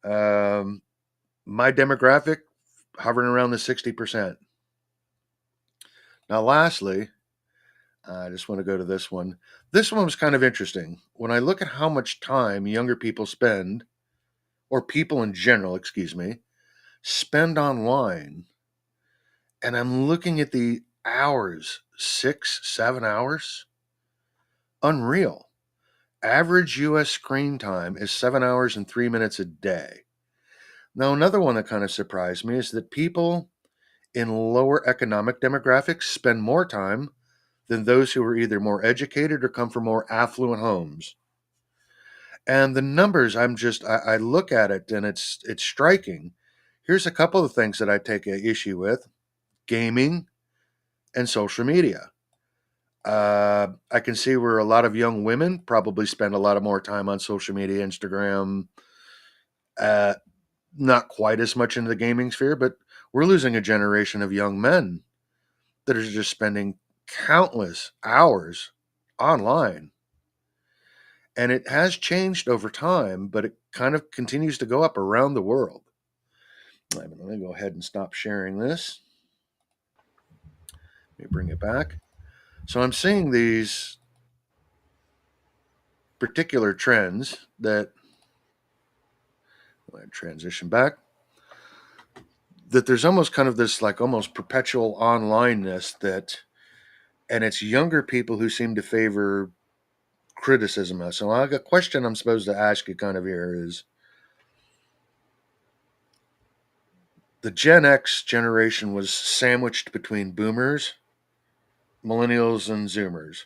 My demographic, hovering around the 60%. Now, lastly, I just want to go to this one. This one was kind of interesting. When I look at how much time younger people spend, or people in general, spend online, and I'm looking at the hours, 6, 7 hours, unreal. Average U.S. screen time is 7 hours and 3 minutes a day. Now, another one that kind of surprised me is that people in lower economic demographics spend more time than those who are either more educated or come from more affluent homes. And the numbers, I look at it and it's striking. Here's a couple of things that I take an issue with: gaming and social media. I can see where a lot of young women probably spend a lot of more time on social media, Instagram, not quite as much into the gaming sphere, but we're losing a generation of young men that are just spending countless hours online. And it has changed over time, but it kind of continues to go up around the world. Let me go ahead and stop sharing this. Let me bring it back. So I'm seeing these particular trends that, I'll transition back, that there's almost kind of this like almost perpetual onlineness that, and it's younger people who seem to favor criticism. So a question I'm supposed to ask you kind of here is, the Gen X generation was sandwiched between boomers, millennials, and Zoomers.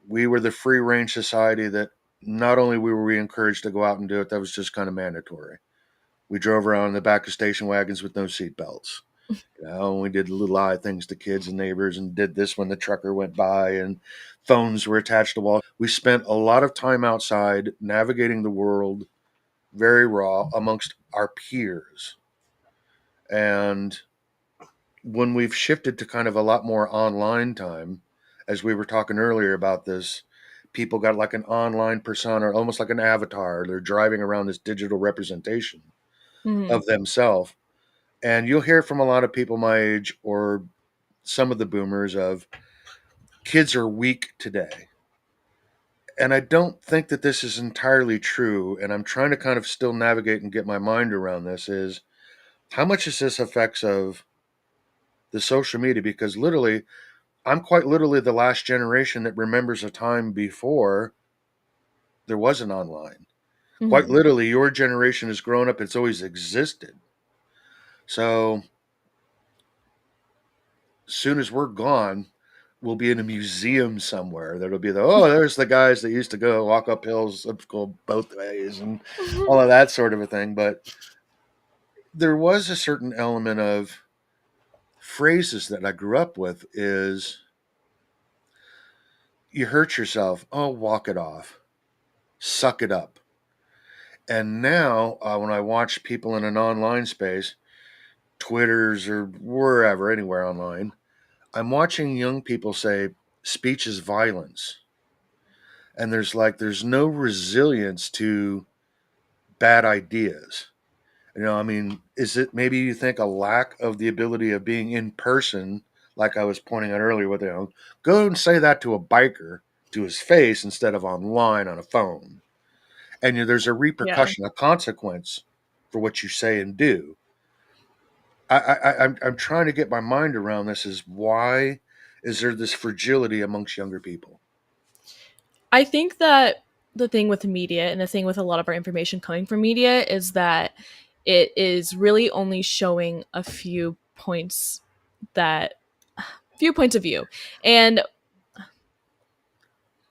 We were the free range society that not only were we encouraged to go out and do it, that was just kind of mandatory. We drove around in the back of station wagons with no seat belts. And we did little odd things to kids and neighbors, and did this when the trucker went by, and phones were attached to walls. We spent a lot of time outside navigating the world very raw amongst our peers. And when we've shifted to kind of a lot more online time, as we were talking earlier about this, people got like an online persona, almost like an avatar. They're driving around this digital representation Mhm. of themselves. And you'll hear from a lot of people my age or some of the boomers of kids are weak today. And I don't think that this is entirely true. And I'm trying to kind of still navigate and get my mind around this is how much is this effects of the social media? Because literally, I'm quite literally the last generation that remembers a time before there wasn't online. Quite Mhm. literally, your generation has grown up, it's always existed. So, as soon as we're gone, we'll be in a museum somewhere. That'll be there's the guys that used to go walk up hills, go both ways, and all of that sort of a thing. But there was a certain element of phrases that I grew up with is you hurt yourself, oh, walk it off, suck it up. And now, when I watch people in an online space, Twitters or wherever, anywhere online, I'm watching young people say speech is violence. And there's no resilience to bad ideas. I mean, is it maybe you think a lack of the ability of being in person, like I was pointing out earlier, with go and say that to a biker to his face instead of online on a phone. And there's a Yeah. repercussion, a consequence for what you say and do. I'm trying to get my mind around this. Is why is there this fragility amongst younger people? I think that the thing with media and the thing with a lot of our information coming from media is that it is really only showing a that few points of view. And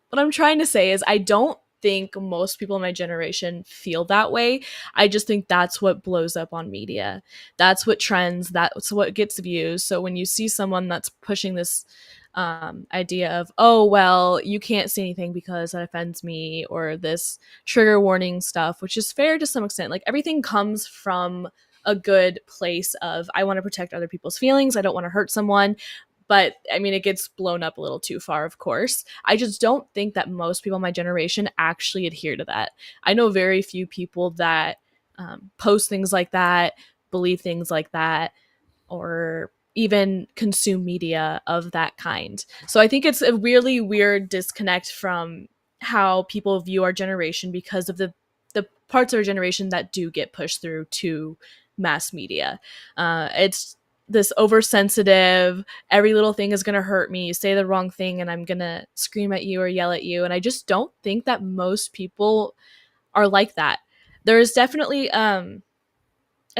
what I'm trying to say is I don't think most people in my generation feel that way. I just think that's what blows up on media. That's what trends, that's what gets views. So when you see someone that's pushing this idea of, oh, well, you can't say anything because that offends me, or this trigger warning stuff, which is fair to some extent. Like everything comes from a good place of, I want to protect other people's feelings. I don't want to hurt someone. But I mean, it gets blown up a little too far, of course. I just don't think that most people in my generation actually adhere to that. I know very few people that post things like that, believe things like that, or even consume media of that kind. So I think it's a really weird disconnect from how people view our generation because of the parts of our generation that do get pushed through to mass media. It's this oversensitive, every little thing is going to hurt me. You say the wrong thing and I'm going to scream at you or yell at you. And I just don't think that most people are like that. There is definitely a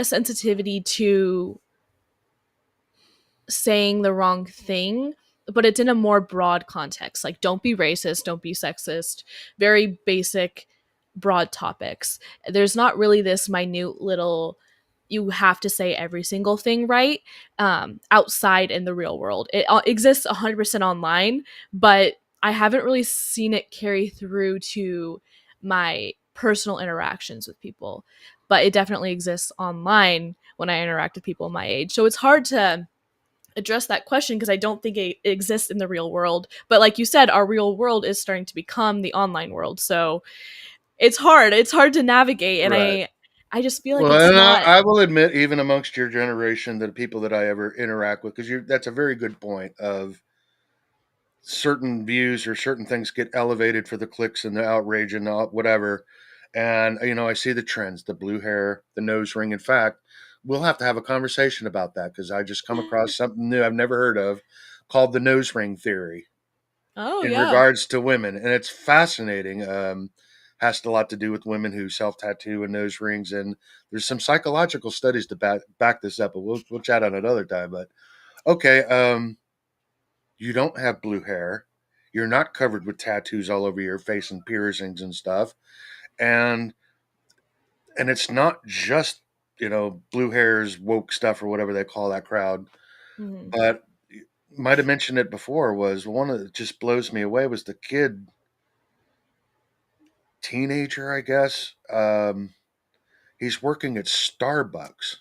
sensitivity to saying the wrong thing, but it's in a more broad context. Like, don't be racist, don't be sexist, very basic, broad topics. There's not really this minute little, you have to say every single thing right outside in the real world. It exists 100% online, but I haven't really seen it carry through to my personal interactions with people. But it definitely exists online when I interact with people my age. So it's hard to address that question because I don't think it exists in the real world. But like you said, our real world is starting to become the online world. So it's hard. It's hard to navigate. And Right. I just feel like Well, it's and not. I will admit, even amongst your generation, the people that I ever interact with, because that's a very good point of certain views or certain things get elevated for the clicks and the outrage and the whatever. And, I see the trends, the blue hair, the nose ring. In fact, we'll have to have a conversation about that because I just come across something new I've never heard of called the nose ring theory Oh, in yeah. regards to women. And it's fascinating. Has a lot to do with women who self tattoo and nose rings. And there's some psychological studies to back this up, but we'll chat on another time. But okay. You don't have blue hair. You're not covered with tattoos all over your face and piercings and stuff. And it's not just, blue hairs, woke stuff or whatever they call that crowd. Mhm. But might have mentioned it before, was one that just blows me away was the kid, teenager, I guess. He's working at Starbucks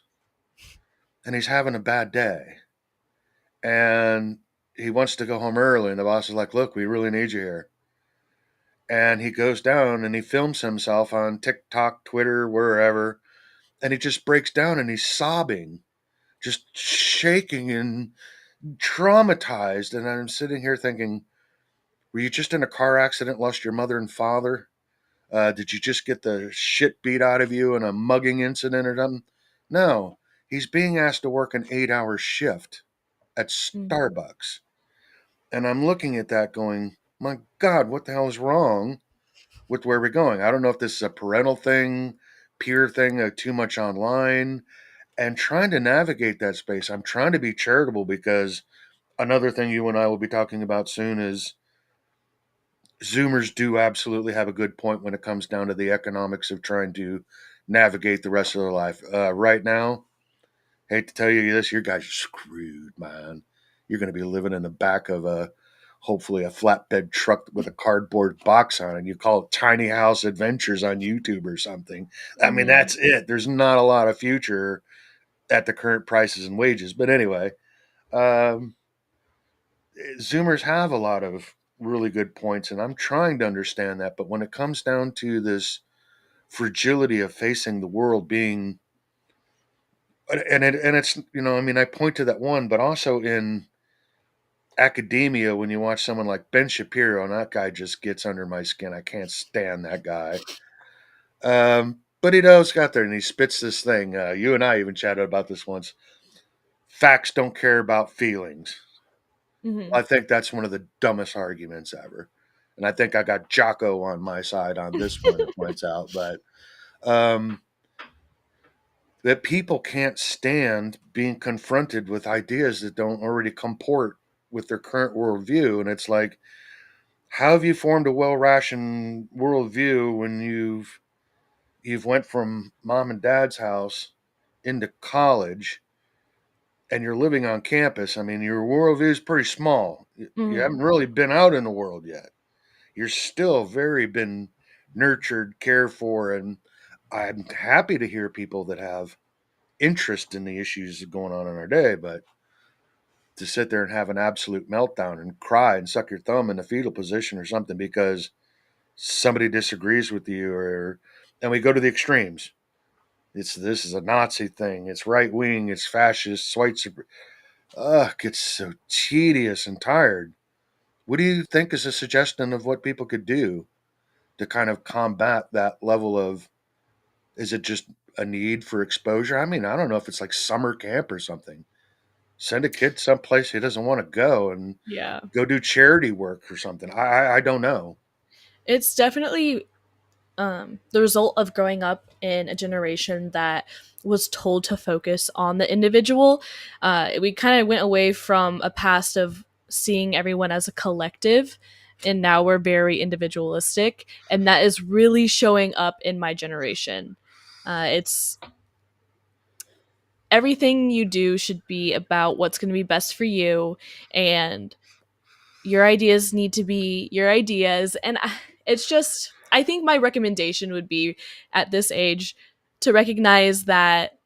and he's having a bad day. And he wants to go home early. And the boss is like, look, we really need you here. And he goes down and he films himself on TikTok, Twitter, wherever. And he just breaks down and he's sobbing, just shaking and traumatized. And I'm sitting here thinking, were you just in a car accident, lost your mother and father? Did you just get the shit beat out of you in a mugging incident or something? No, he's being asked to work an 8-hour shift at Mhm. Starbucks. And I'm looking at that going, my God, what the hell is wrong with where we're going? I don't know if this is a parental thing, peer thing, too much online, and trying to navigate that space. I'm trying to be charitable because another thing you and I will be talking about soon is Zoomers do absolutely have a good point when it comes down to the economics of trying to navigate the rest of their life. Right now, hate to tell you this, your guys are screwed, man. You're going to be living in the back of hopefully a flatbed truck with a cardboard box on it. You call it Tiny House Adventures on YouTube or something. I mean, Mhm. that's it. There's not a lot of future at the current prices and wages. But anyway, um, Zoomers have a lot of really good points, and I'm trying to understand that. But when it comes down to this fragility of facing the world being, and it's, I mean, I point to that one, but also in academia, when you watch someone like Ben Shapiro, and that guy just gets under my skin. I can't stand that guy. But he knows got there and he spits this thing. You and I even chatted about this once. Facts don't care about feelings. Mhm. I think that's one of the dumbest arguments ever. And I think I got Jocko on my side on this one, it points out. But um, that people can't stand being confronted with ideas that don't already comport with their current worldview. And it's like, how have you formed a well-rationed worldview when you've went from mom and dad's house into college and you're living on campus? I mean, your worldview is pretty small. You haven't Mhm. really been out in the world yet. You're still very been nurtured, cared for, and I'm happy to hear people that have interest in the issues going on in our day, but to sit there and have an absolute meltdown and cry and suck your thumb in the fetal position or something because somebody disagrees with you, or and we go to the extremes. This is a Nazi thing. It's right wing. It's fascist. White. Ugh, gets so tedious and tired. What do you think is a suggestion of what people could do to kind of combat that level of? Is it just a need for exposure? I mean, I don't know if it's like summer camp or something. Send a kid someplace he doesn't want to go and Yeah. go do charity work or something. I don't know. It's definitely the result of growing up in a generation that was told to focus on the individual. We kind of went away from a past of seeing everyone as a collective, and now we're very individualistic, and that is really showing up in my generation. It's everything you do should be about what's going to be best for you, and your ideas need to be your ideas. And it's just, I think my recommendation would be at this age to recognize that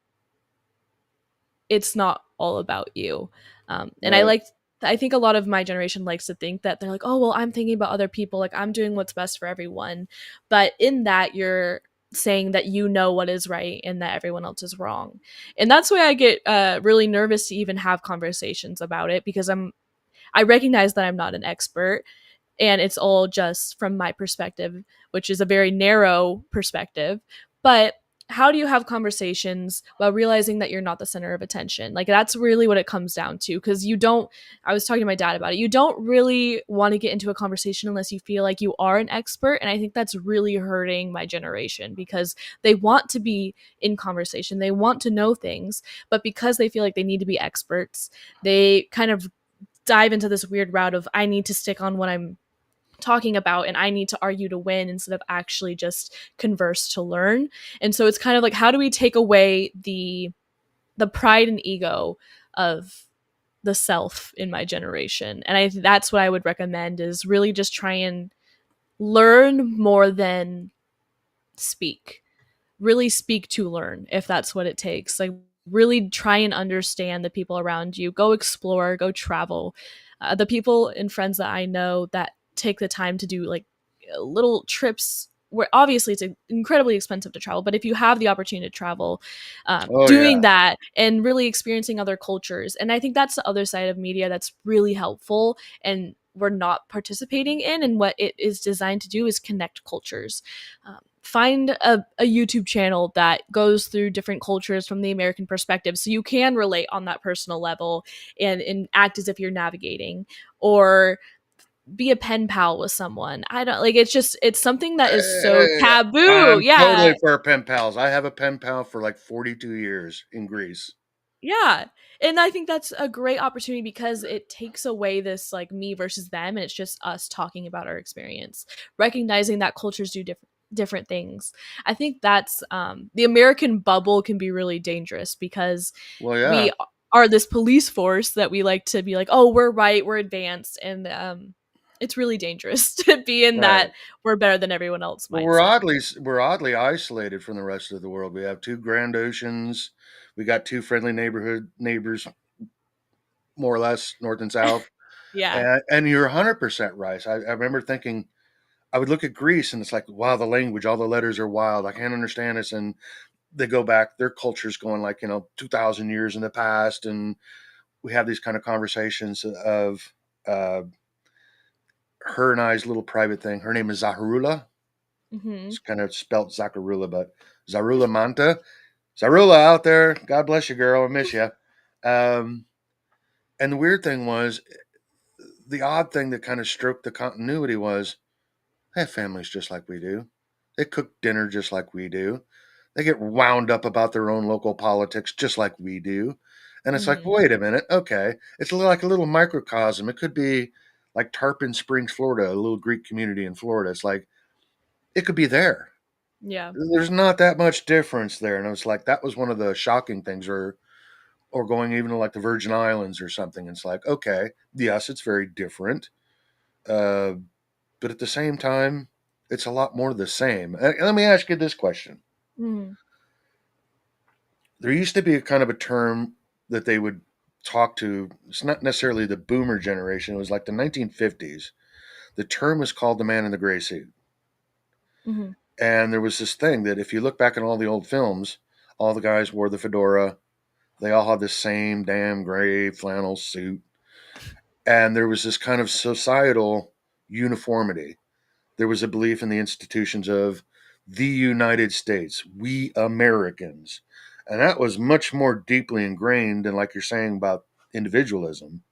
it's not all about you. And Right. I think a lot of my generation likes to think that they're like, oh, well, I'm thinking about other people, like I'm doing what's best for everyone. But in that, you're saying that you know what is right and that everyone else is wrong. And that's why I get really nervous to even have conversations about it, because I recognize that I'm not an expert and it's all just from my perspective, which is a very narrow perspective. But how do you have conversations while realizing that you're not the center of attention? Like, that's really what it comes down to. Because you don't, I was talking to my dad about it, you don't really want to get into a conversation unless you feel like you are an expert. And I think that's really hurting my generation, because they want to be in conversation, they want to know things, but because they feel like they need to be experts, they kind of dive into this weird route of, I need to stick on what I'm talking about, and I need to argue to win instead of actually just converse to learn. And so it's kind of like, how do we take away the pride and ego of the self in my generation? And that's what I would recommend, is really just try and learn more than speak. Really speak to learn, if that's what it takes. Like, really try and understand the people around you. Go explore, go travel. The people and friends that I know that take the time to do like little trips, where obviously it's incredibly expensive to travel, but if you have the opportunity to travel, Oh doing yeah. that and really experiencing other cultures. And I think that's the other side of media that's really helpful, and we're not participating in. And what it is designed to do is connect cultures. Find a YouTube channel that goes through different cultures from the American perspective, so you can relate on that personal level, and act as if you're navigating, or be a pen pal with someone. I don't like, it's something that is so Hey, taboo. I'm Yeah. totally for pen pals. I have a pen pal for like 42 years in Greece. Yeah. And I think that's a great opportunity, because it takes away this like me versus them, and it's just us talking about our experience, recognizing that cultures do different things. I think that's the American bubble can be really dangerous, because Well, yeah, we are this police force that we like to be like, oh, we're right, we're advanced, and it's really dangerous to be in right. that we're better than everyone else Well, mindset. we're oddly isolated from the rest of the world. We have two grand oceans. We got two friendly neighbors, more or less, north and south. Yeah. And you're 100% right. I remember thinking, I would look at Greece and it's like, wow, the language, all the letters are wild. I can't understand this. And they go back, their culture's going like, 2,000 years in the past. And we have these kind of conversations of uh, her and I's little private thing. Her name is Zaharula. Hmm. It's kind of spelt Zakarula, but Zarula Manta. Zarula out there. God bless you, girl. I miss you. Um, and the weird thing was, the odd thing that kind of stroked the continuity was, they have families just like we do. They cook dinner just like we do. They get wound up about their own local politics just like we do. And it's like, Hmm. wait a minute. Okay. It's like a little microcosm. It could be like Tarpon Springs, Florida, a little Greek community in Florida. It's like, it could be there. Yeah. There's not that much difference there. And it was like, that was one of the shocking things, or going even to like the Virgin Islands or something. It's like, okay, yes, it's very different. Uh, but at the same time, it's a lot more the same. And let me ask you this question. Hmm. There used to be a kind of a term that they would talk to. It's not necessarily the boomer generation. It was like the 1950s. The term was called the man in the gray suit. Hmm. And there was this thing that if you look back at all the old films, all the guys wore the fedora. They all had the same damn gray flannel suit. And there was this kind of societal uniformity. There was a belief in the institutions of the United States, we Americans. And that was much more deeply ingrained than, like you're saying, about individualism,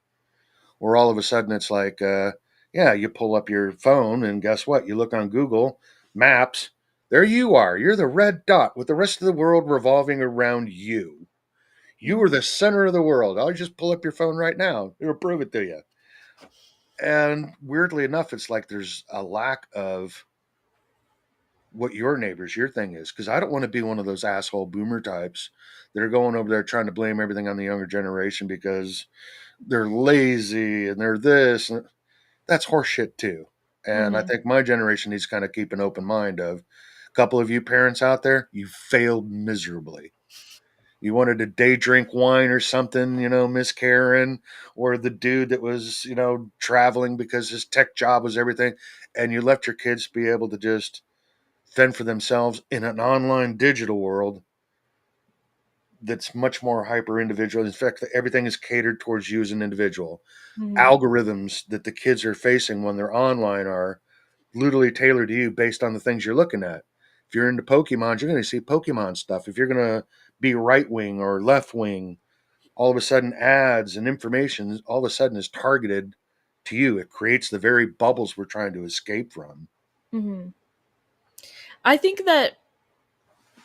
where all of a sudden it's like, yeah, you pull up your phone and guess what? You look on Google Maps, there you are. You're the red dot with the rest of the world revolving around you. You are Hmm. the center of the world. I'll just pull up your phone right now. It'll prove it to you. And weirdly enough, it's like there's a lack of what your thing is. Because I don't want to be one of those asshole boomer types that are going over there trying to blame everything on the younger generation because they're lazy and they're this. And that's horseshit too. And I Hmm. think my generation needs to kind of keep an open mind of, a couple of you parents out there, you failed miserably. You wanted to day drink wine or something, Miss Karen, or the dude that was, traveling because his tech job was everything. And you left your kids be able to just fend for themselves in an online digital world that's much more hyper individual. In fact, everything is catered towards you as an individual. Hmm. Algorithms that the kids are facing when they're online are literally tailored to you based on the things you're looking at. If you're into Pokemon, you're going to see Pokemon stuff. If you're going to be right wing or left wing, all of a sudden ads and information all of a sudden is targeted to you. It creates the very bubbles we're trying to escape from. Hmm. I think that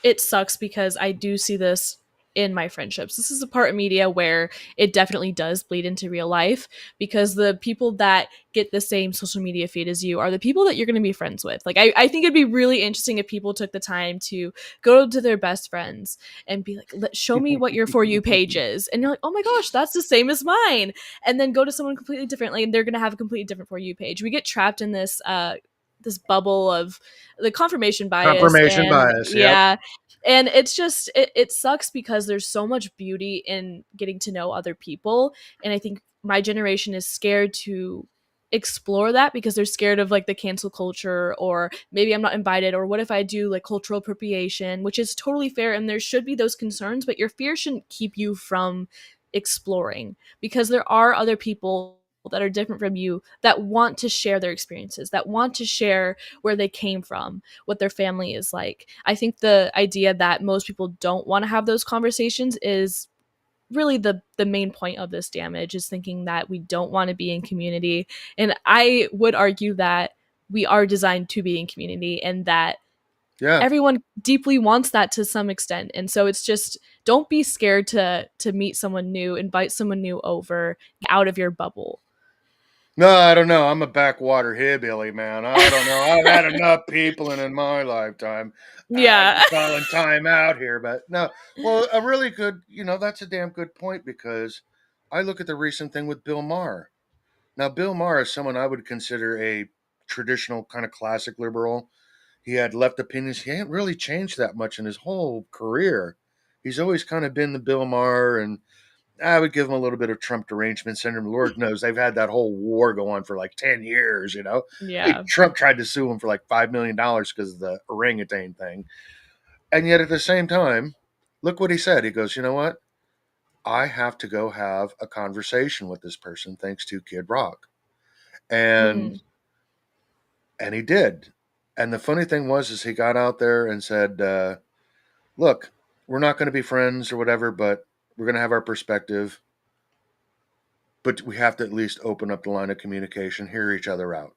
it sucks, because I do see this in my friendships. This is a part of media where it definitely does bleed into real life, because the people that get the same social media feed as you are the people that you're going to be friends with. Like, I think it'd be really interesting if people took the time to go to their best friends and be like, show me what your For You page is. And you're like, oh my gosh, that's the same as mine. And then go to someone completely differently, and they're going to have a completely different For You page. We get trapped in this bubble of the confirmation bias. Confirmation And bias. Yep. yeah, and it's just it sucks because there's so much beauty in getting to know other people, and I think my generation is scared to explore that because they're scared of like the cancel culture, or maybe I'm not invited, or what if I do like cultural appropriation, which is totally fair, and there should be those concerns, but your fear shouldn't keep you from exploring, because there are other people that are different from you that want to share their experiences, that want to share where they came from, what their family is like. I think the idea that most people don't want to have those conversations is really the main point of this damage, is thinking that we don't want to be in community. And I would argue that we are designed to be in community, and that Yeah. everyone deeply wants that to some extent. And so it's just, don't be scared to meet someone new, invite someone new over, out of your bubble. No, I don't know. I'm a backwater hillbilly, man. I don't know. I've had enough people in my lifetime. Yeah. Calling time out here, but no. Well, a really good, that's a damn good point, because I look at the recent thing with Bill Maher. Now, Bill Maher is someone I would consider a traditional kind of classic liberal. He had left opinions. He ain't really changed that much in his whole career. He's always kind of been the Bill Maher, and I would give him a little bit of Trump derangement syndrome. Lord knows they've had that whole war go on for like 10 years, Yeah. Trump tried to sue him for like $5 million because of the orangutan thing. And yet at the same time, look what he said. He goes, you know what? I have to go have a conversation with this person thanks to Kid Rock. And he did. And the funny thing is he got out there and said, look, we're not going to be friends or whatever, but we're going to have our perspective. But we have to at least open up the line of communication, hear each other out.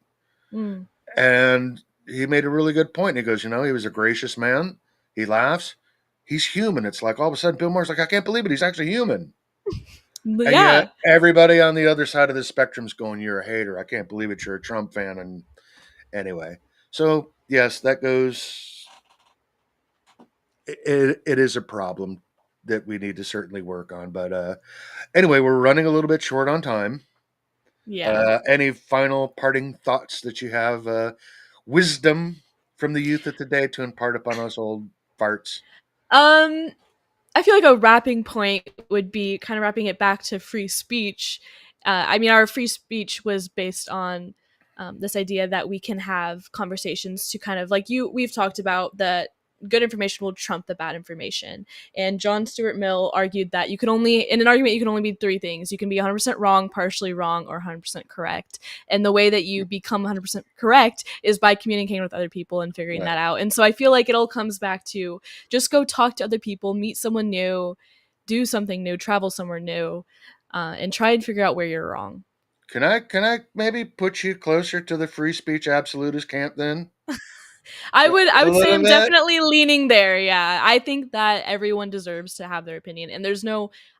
And he made a really good point. He goes, he was a gracious man. He laughs. He's human. It's like all of a sudden Bill Maher's like, I can't believe it. He's actually human. And yet everybody on the other side of the spectrum's going, you're a hater. I can't believe it. You're a Trump fan. And anyway, so yes, that goes. It is a problem that we need to certainly work on. But anyway, we're running a little bit short on time. Yeah. Any final parting thoughts that you have? Wisdom from the youth of today to impart upon us old farts? I feel like a wrapping point would be kind of wrapping it back to free speech. I mean, our free speech was based on this idea that we can have conversations to kind of, like we've talked about, that good information will trump the bad information. And John Stuart Mill argued that in an argument, you can only be three things. You can be 100% wrong, partially wrong, or 100% correct. And the way that you become 100% correct is by communicating with other people and figuring that out. And so I feel like it all comes back to just go talk to other people, meet someone new, do something new, travel somewhere new, and try and figure out where you're wrong. Can I maybe put you closer to the free speech absolutist camp then? I would say I'm definitely leaning there. Yeah. I think that everyone deserves to have their opinion. And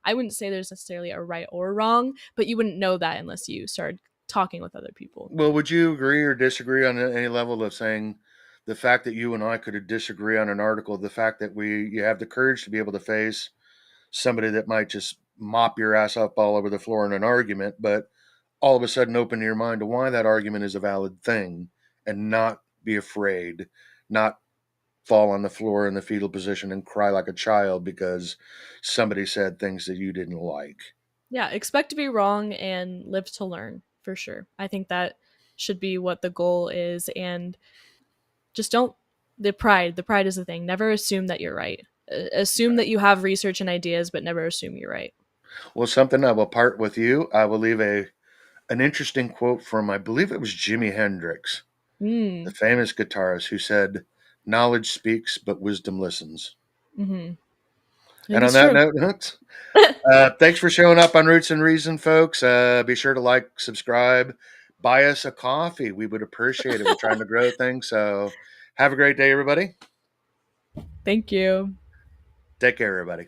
I wouldn't say there's necessarily a right or wrong, but you wouldn't know that unless you started talking with other people. Well, would you agree or disagree on any level of saying the fact that you and I could disagree on an article, the fact that you have the courage to be able to face somebody that might just mop your ass up all over the floor in an argument, but all of a sudden open your mind to why that argument is a valid thing, and not be afraid, not fall on the floor in the fetal position and cry like a child because somebody said things that you didn't like. Yeah, expect to be wrong and live to learn, for sure. I think that should be what the goal is. And just the pride is the thing. Never assume that you're right. Assume that you have research and ideas, but never assume you're right. Well, something I will part with you. I will leave an interesting quote from, I believe it was Jimi Hendrix, the famous guitarist, who said, knowledge speaks, but wisdom listens. Mm-hmm. And on that note, thanks for showing up on Roots and Reason, folks. Be sure to like, subscribe, buy us a coffee. We would appreciate it. We're trying to grow things. So have a great day, everybody. Thank you. Take care, everybody.